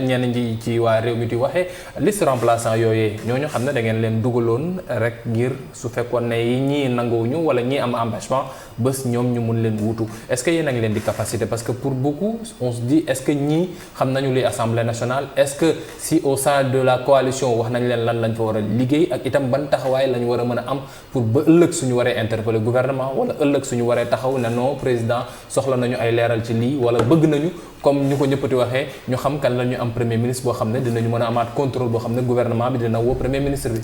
ñenn ñi ci waa réew mi di waxee liste remplaçant yooyu ñooñu xam ne da ngeen leen dugaloon rek ngir su fekkoon ne ñii nanguwuñu wala ñii am empêchement bés ñoom ñu mun leen wuutu est-ce que yéen a ngi leen di capacité parce que pour beaucoup on se dit est-ce que ñii xam nañu li Assemblée nationale est-ce que si au sein de la coalition wax nañ leen lan lañ fa war a liggéey ak itam ban taxawaay lañ war a mën a am pour ba ëllëg suñu waree interpeller gouvernement wala ëllëg suñu waree taxaw ne non président soxla nañu ay leeral ci lii wala bëgg nañu comme ñu ko ñëppati waxee ñu xam kan la ñu am premier ministre boo xam ne dinañu mën a amaat contrôle boo xam ne gouvernement bi dina woo premier ministre bi.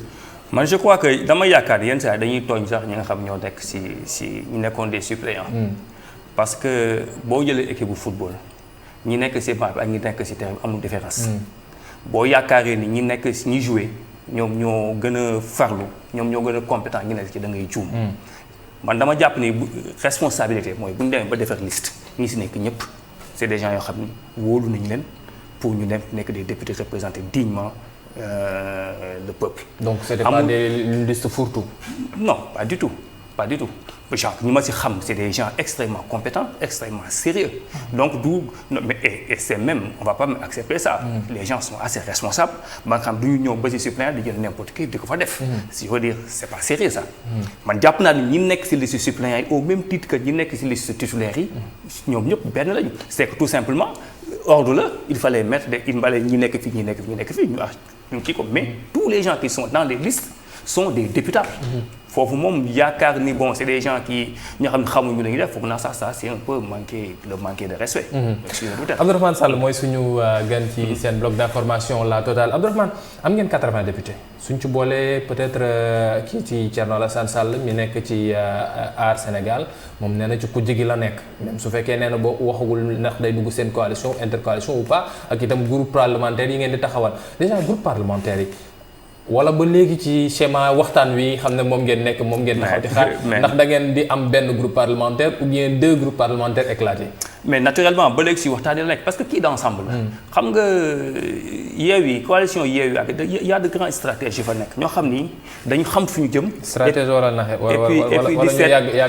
man je crois que dama yaakaar yenn saa dañuy tooñ sax ñi nga xam ñoo nekk si ñu nekkoon des suppléants. parce que boo jëlee équipe bu football ñi nekk si banc bi ak ñi nekk si terrain bi amul différence. boo yaakaaree ni ñi nekk ñi joué ñoom ñoo gën a farlu ñoom ñoo gën a compétent ñi nekk ci da ngay juum. man dama jàpp ni responsabilité mooy bu ñu demee ba defar liste ñi si nekk ñëpp c'est des gens yoo xam ni wóolu nañu leen pour ñu dem nekk des députés représenter dignement le peuple. Donc c'était pas une liste fourre-tout. Non, pas du tout. Genre ñu ma ci xam c'est des gens extrêmement compétents, extrêmement sérieux. Donc et c'est même on va pas même accepter ça. Les gens sont assez responsables. ba nga xam du ñu ñëw ba ci suppléant di jël n'importe qui di ko fa def. Si je veux dire c'est pas sérieux ça. Man jàpp naa ni ñi nekk ci liste suppléants yi au même titre que ñi nekk ci liste titulaires yi ñoom ñëpp benn lañu. C'est que tout simplement ordre la il fallait mettre ñi nekk fii ñu kii ko mais tous les gens qui sont dans les listes sont des députés. Foofu moom yaakaar ni bon c'est des gens qui ñoo xam ne xamuñu la ñuy def foog naa ça c'est un peu manquer de respect. Abdourahmane Sall mooy suñu gan ci seen bloc d'information la totale Abdourahmane am ngeen 80 députés suñ ci boolee peut-être kii ci Thierno Alassane Sall mi nekk ci Aar Sénégal moom nee na ci kujje gi la nekk même su fekkee nee na boo waxagul ndax day dugg seen coalition intercoalition ou pas ak itam groupe parlementaire yi ngeen di taxawal déjà groupe parlementaire yi. wala ba léegi ci schéma waxtaan wi xam ne moom ngeen nekk moom ngeen taxaw di xaar ndax da ngeen di am benn groupe parlementaire ou bien 2 groupes parlementaires éclatés. Mais naturellement ba léegi si waxtaan yi la nekk parce que kii d'ensemble la. xam nga Yewwi coalition Yewwi ak y a de grands stratèges yu fa nekk ñoo xam ni dañu xam fu ñu jëm. stratège wala naxe wala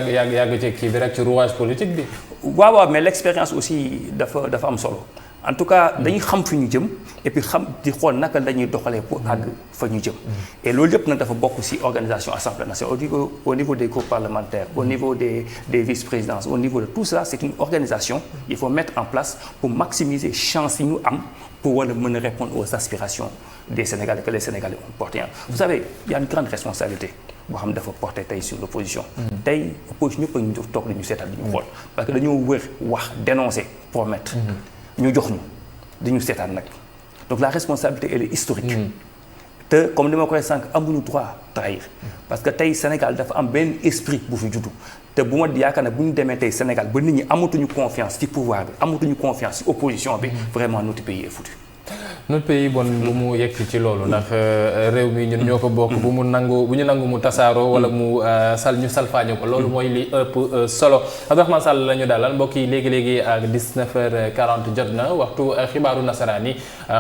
ñu yàgg ci kii bi rek ci rouage politique bi. waaw mais l'expérience aussi dafa am solo. En tout cas dañuy xam fi ñu jëm et puis xam di xool naka dañuy doxalee pour àgg fa ñu jëm et loolu yëpp nag dafa bokk ci organisation Assemblée nationale au niveau des groupes parlementaires au niveau des vice-présidences au niveau de tout ça c'est une organisation il faut mettre en place pour maximiser chance yi ñu am pour war a mën a répondre aux aspirations des Sénégalais que les Sénégalais ont porté. Vous savez il y a une grande responsabilité boo xam ne dafa porté tey sur l'opposition tey opposition ñëpp a ñu toog di ñu seetal di ñu xool parce que dañoo wër wax dénoncer promettre ñu jox ñu dañu seetaan nag donc la responsabilité elle est historique te comme ni ma ko waxee sànq amuñu droit trahir parce que tey Sénégal dafa am benn esprit bu fi juddu te bu ma yaakaar ne bu ñu demee tey Sénégal ba nit ñi amatuñu confiance ci pouvoir bi amatuñu confiance ci opposition bi vraiment notre pays est foutu. notre pays bon bu mu yegg ci loolu ndax réew mi ñun ñoo ko bokk bu ñu nangu mu tasaaroo wala mu salfaañu ko loolu mooy li ëpp solo Abdourahmane Sall la ñu dalal mbokk yi léegi ak 19h40 jot na waxtu xibaaru nasaraan yi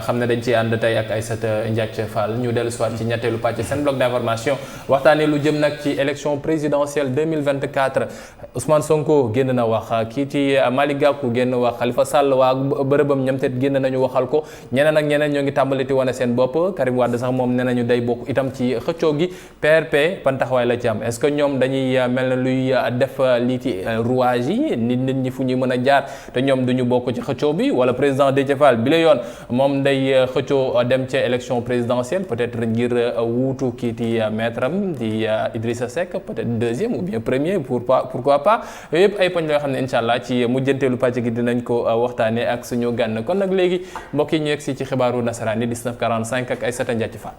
xam ne dañ ci ànd tey ak Aïssata Ndiaye Fall ñu dellu soit ci ñetteelu pàcc seen bloc d'information waxtaanee lu jëm nag ci élection présidentielle 2024 Ousmane Sonko génn na wax kii ci Malick Gakou génn wax Khalifa Sall waa bërëbam ñoom tamit génn nañu waxal ko ñeneen ñoo ngi tàmbaliti wane seen bopp Karim Wade sax moom nee nañu day bokk itam ci xëccoo gi PRP ban taxawaay la ci am est-ce que ñoom dañuy mel na luy def lii ci rouage yi nit ñi fu ñuy mën a jaar te ñoom duñu bokk ci xëccoo bi wala président Déthié Fall bi la yoon moom day xëccoo dem ca élection présidentielle peut-être ngir wuutu kii di maître am di Idrissa Seck peut-être deuxième ou bien premier pourquoi pas yooyu yëpp ay poñ la yoo xam ne incha allah ci mujjanteelu pàcc gi dinañ ko waxtaanee ak suñu gànn kon nag léegi mbokk yi ñu yegg si ci xibaaru nasaraan yi 19h45 ak Aïssata Ndiaye Fall.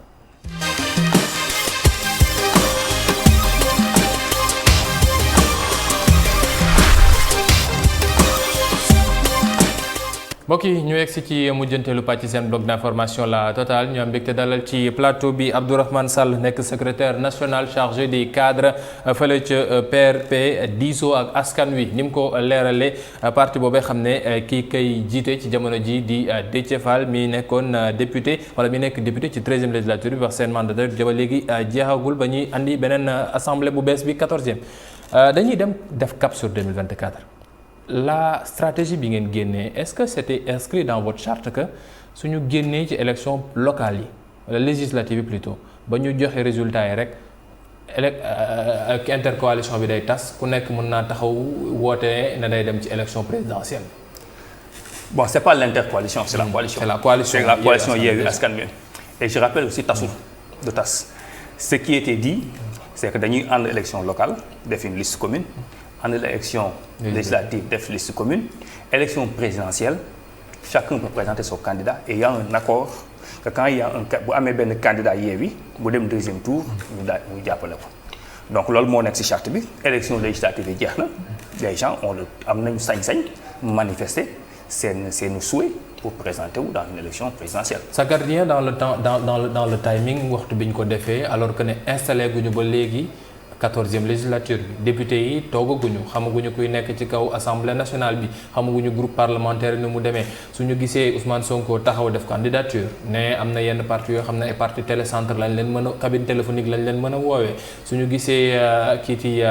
mbokk yi ñu yegsi ci mujjanteelu pàcc seen bloc d'information la totale ñu am mbégte dalal ci plateau bi Abdourahmane Sall nekk secrétaire national chargé des cadres fële ca PRP diisoo ak askan wi ni mu ko leeralee parti boobee xam ne kii kay jiite ci jamono ji di Déthié Fall mi nekkoon député wala mi nekk député ci 13e législature bi wax seen mandataire jaba léegi jeexagul ba ñuy andi beneen assemblée bu bees bi 14e dañuy dem def cap sur 2024. La stratégie bi ngeen génnee est-ce que c'était inscrit dans votre charte que suñu génnee ci élection locale yi wala législative yi plutôt ba ñu joxe résultat yi rek ak intercoalition bi day tas ku nekk mën naa taxaw woote na day dem ci élection présidentielle. Bon, c'est pas l'intercoalition, c'est la coalition. C'est la coalition. C'est la coalition Yewwi Askan Wi. Et je rappelle aussi tasul de tas. Ce qui était dit, c'est que dañuy ànd élection locale def une liste commune. En élection législative def liste commune, élection présidentielle, chacun peut présenter son candidat et il y a un accord que quand il y a bu amee benn candidat Yewwi bu dem deuxième tour ñu jàppale ko. Donc loolu moo nekk ci charte bi élection législative yi jeex na les gens am nañu sañ-sañ manifester seen souhait pour présenter wu dans une élection présidentielle. Ça garde rien dans le temps dans le timing waxtu bi ñu ko defee alors que ne installé guñu ba léegi 14e législature bi député yi toogaguñu xamaguñu kuy nekk ci kaw assemblée nationale bi xamaguñu groupe parlementaire ni mu demee suñu gisee Ousmane Sonko taxaw def candidature ne am na yenn parti yoo xam ne ay parti télécentre lañ leen mën a cabine téléphonique lañ leen mën a woowee suñu gisee kiiti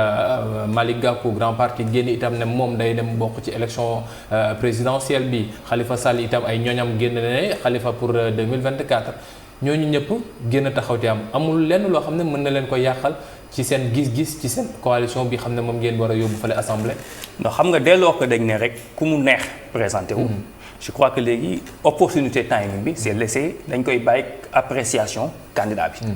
Malick Gakou grand parti génn itam ne moom day dem bokk ci élection présidentielle bi Khalifa Sall itam ay ñooñam génn ne Khalifa pour 2024 ñooñu ñëpp génn taxaw te amul lenn loo xam ne mën na leen ko yàqal ci seen gis-gis ci seen coalition bi xam ne moom ngeen war a yóbbu fale assemblée. non xam nga dès lors que dañ ne rek ku mu neex présenté wu. je crois que léegi opportunité timing bi c'est laissé dañ koy bàyyi appréciation candidat bi.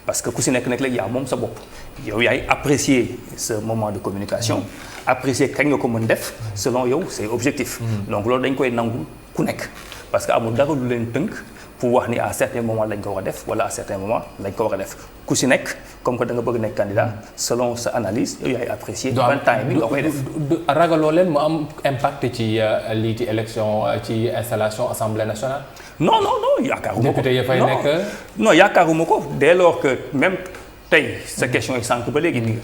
parce que ku si nekk nag léegi yaa moom sa bopp. yow yaay apprécier ce moment de communication. apprécier kañ nga ko mën def. selon yow c'est objectif. donc loolu dañ koy nangu ku nekk. parce que amul dara lu leen tënk pour wax ni à certains moments lañ ko war a def wala à certains moments lañ ko war a def ku si nekk comme que da nga bëgg nekk candidat selon sa analyse yow yaay apprécier. ban temps bi nga koy def ragaloo leen mu am impact ci lii ci élection ci installation assemblée nationale. non yaakaaruma ko député ya fay nekk. non yaakaaruma ko dès lors que même tey sa question yi sànq ba léegi nii.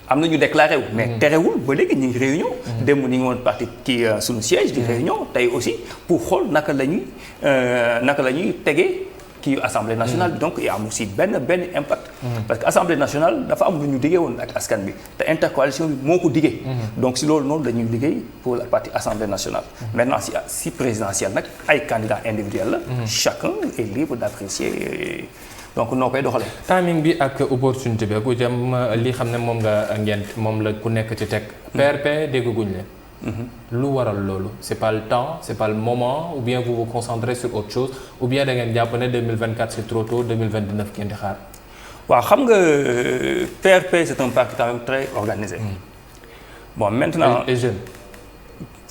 am na ñu déclaré wu mais terewul ba léegi ñu ngi réunion démb ñu ngi woon parti kii suñu siège di réunion tey aussi pour xool naka la ñuy tegee kii assemblée nationale bi donc y am aussi benn impact parce que assemblée nationale dafa am lu ñu diggee woon ak askan bi te intercoalition bi moo ko diggee donc si loolu noonu dañuy liggéey pour la partie assemblée nationale maintenant si présidentielle nag ay candidats individuels la chacun est libre d'apprécier donc noo koy doxalee. timing bi ak opportunité bi ku jëm li xam ne moom moom la ku nekk ci teg. PRP dégguñ leen. lu waral loolu c'est pas le temps c'est pas le moment ou bien vous vous concentrez sur autre chose ou bien da ngeen jàpp ne 2024 c'est trop tôt 2029 ngeen di xaar. waaw xam nga PRP c'est un parti quand même très organisé. bon maintenant et jeune.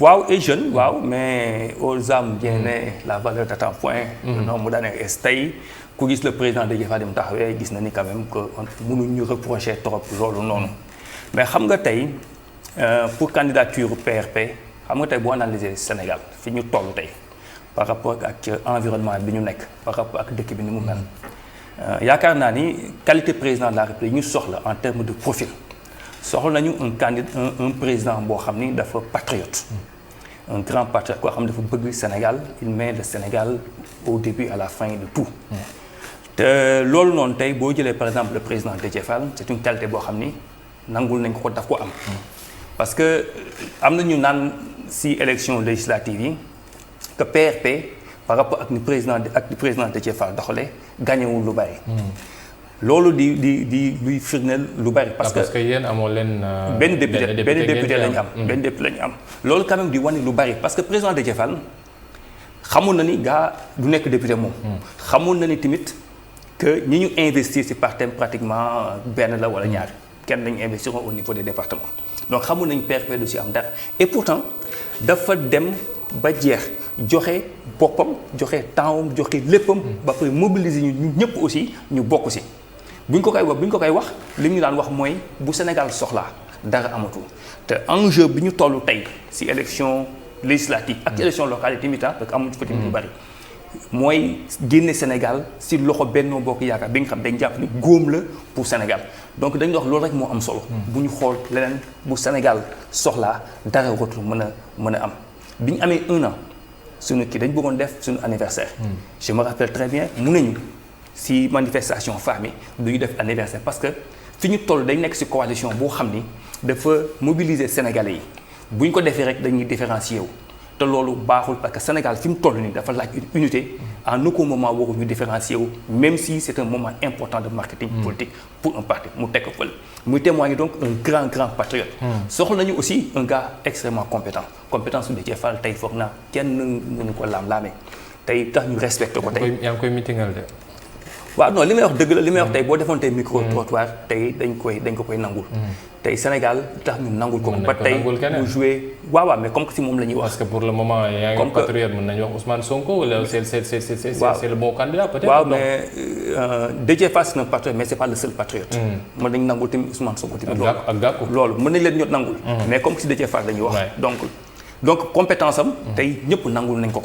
waaw et jeune waaw mais aux âmes bien nées la valeur n'attend point. le nombre d'années est tey. ku gis le président de Jëfa dem taxawee gis na ni quand même que mënuñu reprocher trop loolu noonu mais xam nga tey pour candidature PRP xam nga tey boo analyser Sénégal fi ñu toll tey par rapport ak environnement bi ñu nekk par rapport ak dëkk bi ni mu mel yaakaar naa ni qualité président de la République ñu soxla en termes de profil soxla nañu un président boo xam ni dafa patriote un grand patriote koo xam ne dafa bëgg Sénégal il met le Sénégal au début à la fin de tout te loolu noonu tey boo jëlee par exemple le président Déthié Fall c'est une qualité boo xam ni nangul nañ ko daf ko am parce que am na ñu naan si élection législative yi que PRP par rapport ak ni président Déthié Fall doxalee gañewul lu bari loolu di luy firndeel lu bari parce que yéen amoo leen benn député lañu am loolu quand même di wane lu bari parce que président Déthié Fall xamoon na ni gaa du nekk député moom xamoon na ni tamit que ñi ñu investir ci partem pratiquement benn la wala ñaar kenn lañu investir au niveau des départements donc xamoon nañu PRP du ci am dara et pourtant dafa dem ba jeex joxe boppam joxe tempsam joxe léppam ba pare mobiliser ñu ñëpp aussi ñu bokk ci bu ñu ko koy wax li ñu daan wax mooy bu Sénégal soxlaa dara amatul te enjeu bi ñu toll tey ci élection législative ak élection locale yi tamit parce que amuñu fa tamit lu bari mooy génne Sénégal ci loxo Benno Bokk Yaakaar bi nga xam dañ jàpp ni góom la pour Sénégal donc dañuy wax loolu rek moo am solo. bu ñu xool leneen bu Sénégal soxlaa dara wootul mën a am bi ñu amee 1 an suñu kii dañ bëggoon def suñu anniversaire. je me rappelle très bien mun nañu ci manifestation famille du ñu def anniversaire parce que fi ñu toll dañ nekk ci coalition boo xam ni dafa mobiliser Sénégalais yi bu ñu ko defee rek dañuy différencier wu. te loolu baaxul parce que Sénégal fi mu toll nii dafa laaj une unité en aucun moment waru ñu différencier wu même si c'est un moment important de marketing politique pour un parti mu teg ko fële muy témoigner donc un grand patriote soxla nañu aussi un gars extrêmement compétent su Déthié Fall tey foog naa kenn mënu ko laam-laamee tey tax ñu respecté ko tey yaa ngi koy meetingal de waaw non li may wax dëgg la li may wax tey boo defoon tey micro trottoir tey dañ ko koy nangul tey Sénégal tax ñu nangul ko ba tey mu joué waaw mais comme que si moom la ñuy wax. parce que pour le moment yaa ngi patriote mën nañu wax Ousmane Sonko wala c'est le bon candidat peut-être. waaw mais Déthié Fall c'est un patriote mais c'est pas le seul patriote. mën nañu nangul tamit Ousmane Sonko tamit. ak Gakou loolu mën nañ leen ñot nangul. mais comme si Déthié Fall la ñuy wax. donc compétence am. tey ñëpp nangul nañ ko.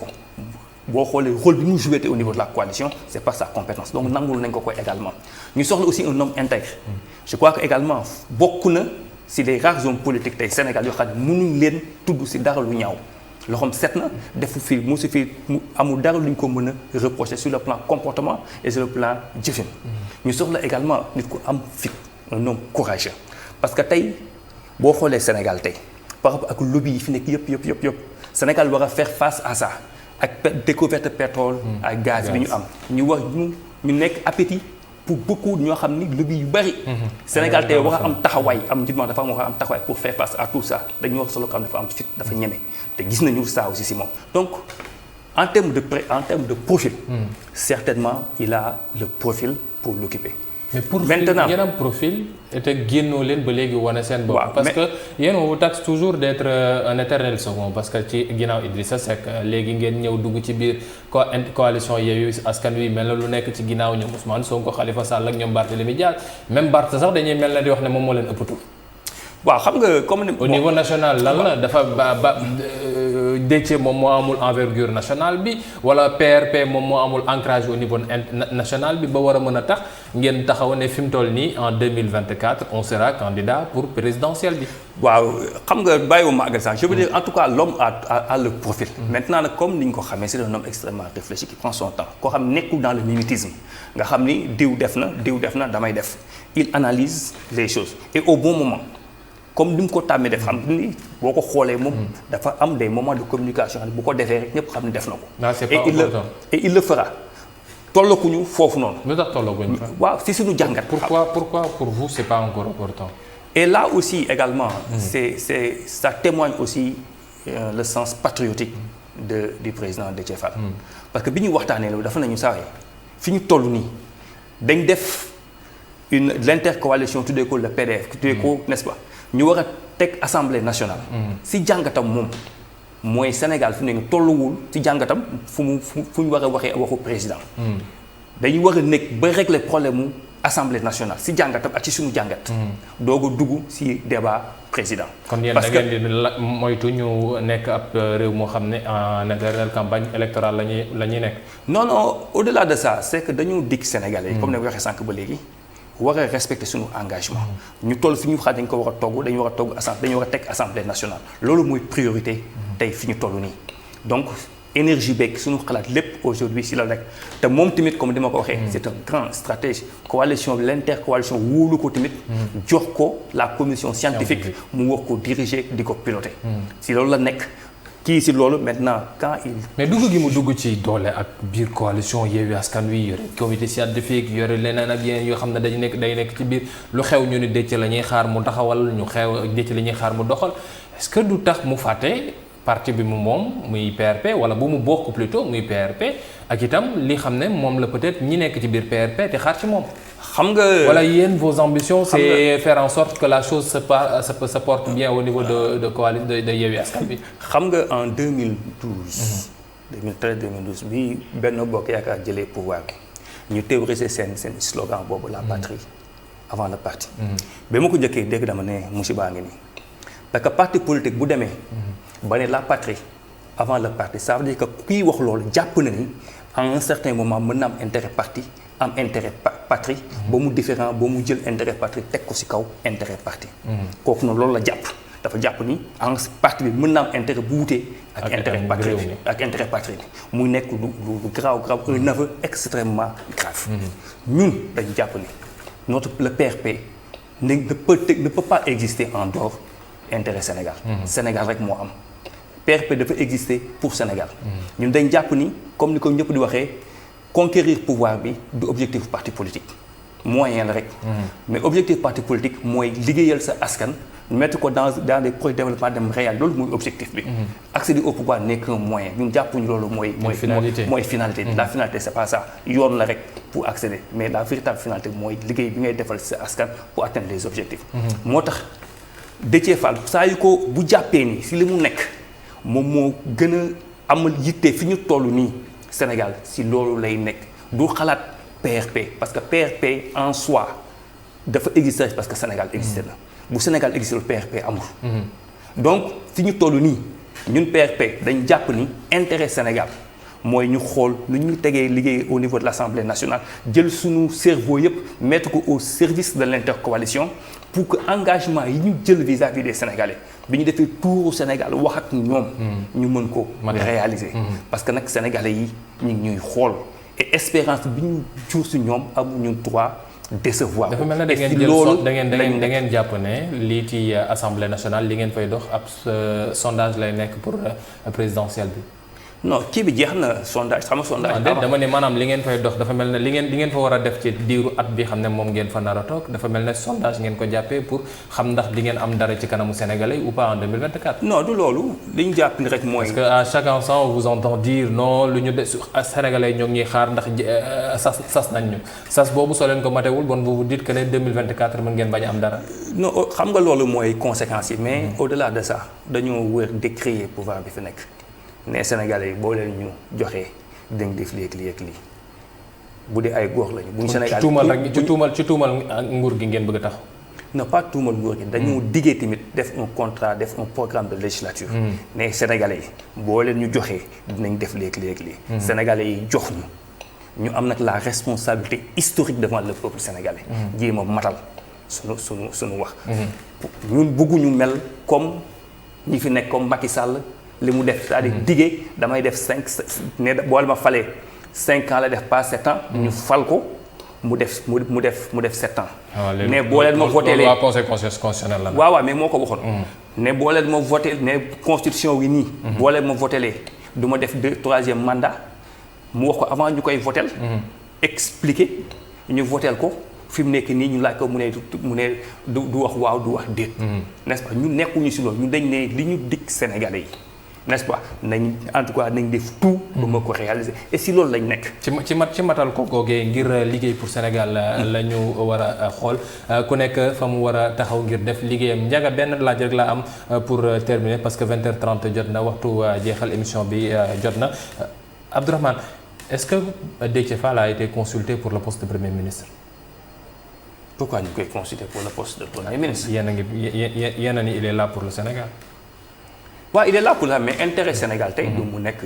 boo xoolee rôle bi mu joué au niveau de la coalition c'est pas sa compétence donc nangul nañ ko également ñu soxla aussi un homme intègre je crois que également bokk na si les rares hommes politiques tey Sénégal yoo xam ne mënuñ leen tudd si dara lu ñaaw loxoom set na defu fi mu si fi mu amul dara lu ñu ko mën a reprocher sur le plan comportement et sur le plan jëfin ñu soxla également nit ku am fit un homme courageux parce que tey boo xoolee Sénégal tey par rapport ak lobby yi fi nekk yëpp Sénégal war a faire face à ça ak découverte pétrole ak gaz bi ñu am ñu wax ñu nekk appétit pour beaucoup ñoo xam ni lobby yu bari Sénégal tey war a am taxawaay am njiit dafa war a am taxawaay pour faire face à tout ça dañu wax solo ko am dafa am fit dafa ñeme te gis nañu ça aussi si moom donc en termes de profil certainement il a le profil pour l'occuper. Mais pour maintenant yéen am profil te génnoo leen ba léegi wane seen bopp. parce que yéen on vous taxe toujours d'être un éternel second parce que ci ginnaaw Idrissa Seck léegi ngeen ñëw dugg ci biir coalition Yewwi Askan Wi mel na lu nekk ci ginnaaw ñoom Ousmane Sonko Khalifa Sall ak ñoom Barthélémy Dias même Barth sax dañuy mel na di wax ne moom moo leen ëpp tur. waaw xam nga comme au niveau national lan la dafa Déthié moom moo amul envergure nationale bi wala PRP moom moo amul ancrage au niveau national bi ba war a mën a tax ngeen taxaw ne fi mu toll nii en 2024 on sera candidat pour présidentielle bi. waaw xam nga bàyyiwuma àggal sax je veux dire en tout cas l'homme a le profil. Maintenant nag comme ni ñu ko xamee c'est un homme extrêmement réfléchi qui prend son temps koo xam nekkul dans le mimétisme nga xam ni diw def na damay def il analyse les choses et au bon moment. comme ni mu ko tàmmee def xam ni boo ko xoolee moom dafa am des moments de communication bu ko defee rek ñëpp xam ne def na ko. et il le fera tollakuñu foofu noonu. lu tax tollakuñu fa. waaw si suñu jàngat. pourquoi pour vous c'est pas encore important. et là aussi également. ça témoigne aussi le sens patriotique du président Déthié Fall. parce que bi ñu waxtaanee loolu dafa nañu sawee fi ñu toll nii dañ def l'intercoalition tuddee ko le PDF tuddee ko n'est-ce pas. ñu war a teg assemblée nationale. si jàngatam moom mooy Sénégal fu nekk tolluwul si jàngatam fu ñu war a waxee waxu président. dañu war a nekk ba régler problème mu assemblée nationale si jàngatam ak ci suñu jàngat. doog a dugg si débat président. kon yéen da ngeen di moytu ñu nekk ab réew moo xam ne en éternelle campagne électorale la ñuy nekk. non au-delà de ça c'est que dañu dikk Sénégalais yi comme ne waxee sànq ba léegi. war a respecter suñu engagement ñu toll fi ñu xam dañ ko war a togg dañu war a teg assemblée nationale loolu mooy priorité tey fi ñu toll nii donc énergie beeg suñu xalaat lépp aujourd'hui si la nekk te moom tamit comme di ma ko waxee c'est un grand stratège coalition bi l'intercoalition wóolu ko tamit jox ko la commission scientifique mu war ko diriger di ko piloter si loolu la nekk kii si loolu maintenant quand il. mais dugg gi mu dugg ci doole ak biir coalition Yewwi Askan Wi yore comité scientifique yore leneen ak yeneen yoo xam ne day nekk ci biir lu xew ñu ni Déthié la ñuy xaar mu taxawal ñu xew Déthié la ñuy xaar mu doxal est-ce que du tax mu fàtte parti bi mu moom muy PRP wala bu mu bokk plutôt muy PRP ak itam li xam ne moom la peut-être ñi nekk ci biir PRP te xaar ci moom. xam nga voilà yéen vos ambitions c'est faire en sorte que la chose se porte bien au niveau de coalition de Yewwi Askan Wi. xam nga en 2012. 2013 2012 bi Benno Bokk Yaakaar jëlee pouvoir bi ñu théoriser seen slogan boobu la patrie avant le parti. ba ma ko njëkkee dégg dama ne musiba ngi nii parce que parti politique bu demee. ba ne la patrie avant le parti ça veut dire que kuy wax loolu jàpp na ni à un certain moment mën na am intérêt parti. am intérêt patrie ba mu différent ba mu jël intérêt patrie teg ko ci kaw intérêt parti kooku noonu loolu la jàpp dafa jàpp ni en parti bi mën na am intérêt bu wutee ak intérêt patrie bi muy nekk lu grave un aveu extrêmement grave ñun dañu jàpp ni le PRP ne peut pas exister en dehors intérêt Sénégal Sénégal rek moo am PRP dafa exister pour Sénégal ñun dañ jàpp ni comme ni ko ñëpp di waxee conquérir pouvoir bi du objectif parti politique moyen la rek mais objectif parti politique mooy liggéeyal sa askan mettre ko dans des projets de développement dem réel loolu mooy objectif bi accéder au pouvoir n'est qu'un moyen ñun jàppuñu loolu mooy finalité la finalité c'est pas ça yoon la rek pour accéder mais la véritable finalité mooy liggéey bi ngay defal sa askan pour atteindre les objectifs moo tax Déthié Fall saa yu ko bu jàppee ni si li mu nekk moom moo gën a amal yitte fi ñu toll nii Sénégal si loolu lay nekk du xalaat PRP parce que PRP en soi dafa exister parce que Sénégal existé na bu Sénégal existé lu PRP amul. donc fi ñu toll nii ñun PRP dañ jàpp ni intérêt Sénégal mooy ñu xool nu ñuy tegee liggéey au niveau de l'Assemblée nationale jël suñu cerveau yëpp mettre ko au service de l'intercoalition pour que engagement yi ñu jël vis-à-vis des Sénégalais bi ñu defee tour Sénégal wax ak ñoom. ñu mën ko réaliser. parce que nag Sénégalais yi ñu ngi ñuy xool et espérance bi ñu jur si ñoom amuñu droit décevoir. dafa mel ne da ngeen jël da ngeen jàpp ne lii ci Assemblée nationale li ngeen fay dox ab sondage lay nekk pour présidentielle bi. non kii bi jeex na sondage xam nga sondage. dama ne maanaam li ngeen fay dox dafa mel ne li ngeen fa war a def ci diiru at bi xam ne moom ngeen fa nar a toog dafa mel ne sondage ngeen ko jàppee pour xam ndax di ngeen am dara ci kanamu Sénégalais ou pas en 2024. non du loolu li ñu jàpp ni rek mooy. parce que à chaque instant on vous entend dire non lu ñu de Sénégalais ñoo ngi ñuy xaar ndax sas nañ ñu sas boobu soo leen ko matewul bon vous vous dites que ne 2024 mën ngeen bañ a am dara. non xam nga loolu mooy conséquences yi mais au-delà de ça dañoo wër décrier pouvoir bi fi nekk. ne Sénégalais yi boo leen ñu joxee dinañ def lii ak lii ak lii bu dee ay góor lañu. bu ñu Sénégal ci tuumal nguur gi ngeen bëgg a tax. non pas tuumal nguur gi. dañoo diggee tamit def un contrat def un programme de législature. ne Sénégalais yi boo leen ñu joxee dinañ def lii ak lii ak lii. Sénégalais yi jox ñu am nag la responsabilité historique devant le peuple sénégalais. jéem a matal sunu wax. ñun bëgguñu mel comme ñi fi nekk comme Macky Sall. li mu def c'est-à-dire diggee damay def 5 ne boole ma falee 5 ans la def pas 7 ans. ñu fal ko mu def 7 ans. ne boo leen ma voté lee loolu conseil constitutionnel la. waaw mais moo ko waxoon. ne boo leen ma voté ne constitution wi nii. boo leen ma voté lee du ma def 3e mandat mu wax ko avant ñu koy votel expliquer ñu votel ko fi mu nekk nii ñu laaj ko mu ne du wax waaw du wax déet. n'est-ce pas ñu nekkuñu si loolu ñu dañ ne li ñu dig Sénégalais yi. n'est-ce pas nañ en tout cas nañ def tout. ba ma ko réaliser et si loolu lañ nekk. ci matal ko googee ngir liggéey pour Sénégal la ñu war a xool ku nekk fa mu war a taxaw ngir def liggéeyam njaga benn laaj rek laa am pour terminer parce que 20h30 jot na waxtu jeexal émission bi jot na Abdourahmane est-ce que Déthié Fall a été consulté pour le poste de Premier ministre. pourquoi ñu koy consulter pour le poste de Premier ministre. yéen a ni il est là pour le Sénégal. waaw il est là pour la mais intérêt Sénégal tey du mu nekk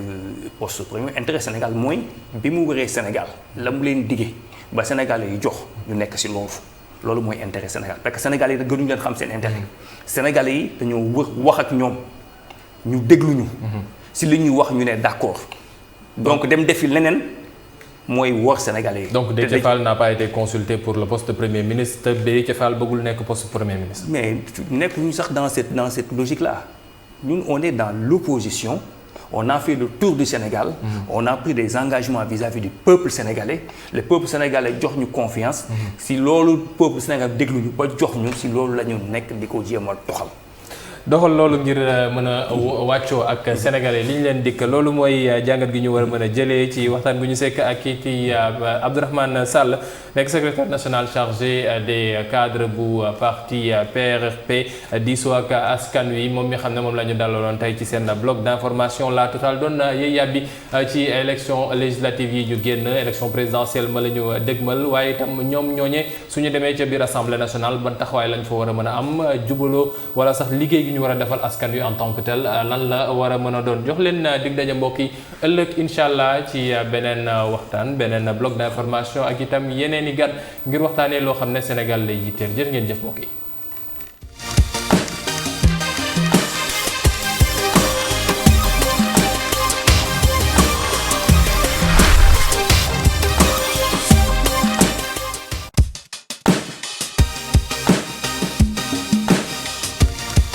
poste premier intérêt Sénégal mooy bi mu wëree Sénégal la mu leen diggee ba Sénégalais yi jox ñu nekk si loolu mooy intérêt Sénégal parce que Sénégalais yi gënuñu leen xam seen intérêt. Sénégalais yi dañoo wax ak ñoom ñu dégluñu. si li ñuy wax ñu ne d'accord donc dem defi leneen mooy wor Sénégalais yi. donc Déthié Fall n'a pas été consulté pour le poste de premier ministre Déthié Fall bëggul nekk poste premier ministre. mais nekkuñu sax dans cette logique là. Nous, on est dans l'opposition, on a fait le tour du Sénégal, on a pris des engagements vis-à-vis du peuple sénégalais. Le peuple sénégalais jox ñu confiance. Si loolu peuple sénégalais déglu ñu ba jox ñu si loolu la ñu nekk di ko jéem a doxal loolu ngir mën a wàccoo ak sénégalais li ñu leen dikk loolu mooy jàngat gi ñu war a mën a jëlee ci waxtaan gu ñu sekk ak kii ci Abdourahmane Sall nekk secrétaire national chargé des cadres bu parti PRP diisoo ak askan wi moom mi xam ne moom la ñu dalaloon tey ci seen bloc d'information la Total doon yëy yàbbi ci élection législative yi ñu génn élection présidentielle ma la ñu dégmal waaye itam ñoom ñooñee suñu demee ca biir assemblée nationale ban taxawaay lañ fa war a mën a am jubaloo wala sax liggéey ñu war a defal askan wi en tant que tel lan la war a mën a doon jox leen dig daje mbokk yi ëllëg incha allah ci beneen waxtaan beneen bloc d'information ak itam yeneen i gan ngir waxtaanee loo xam ne Sénégal lay yitteel jërë ngeen jëf mbokk yi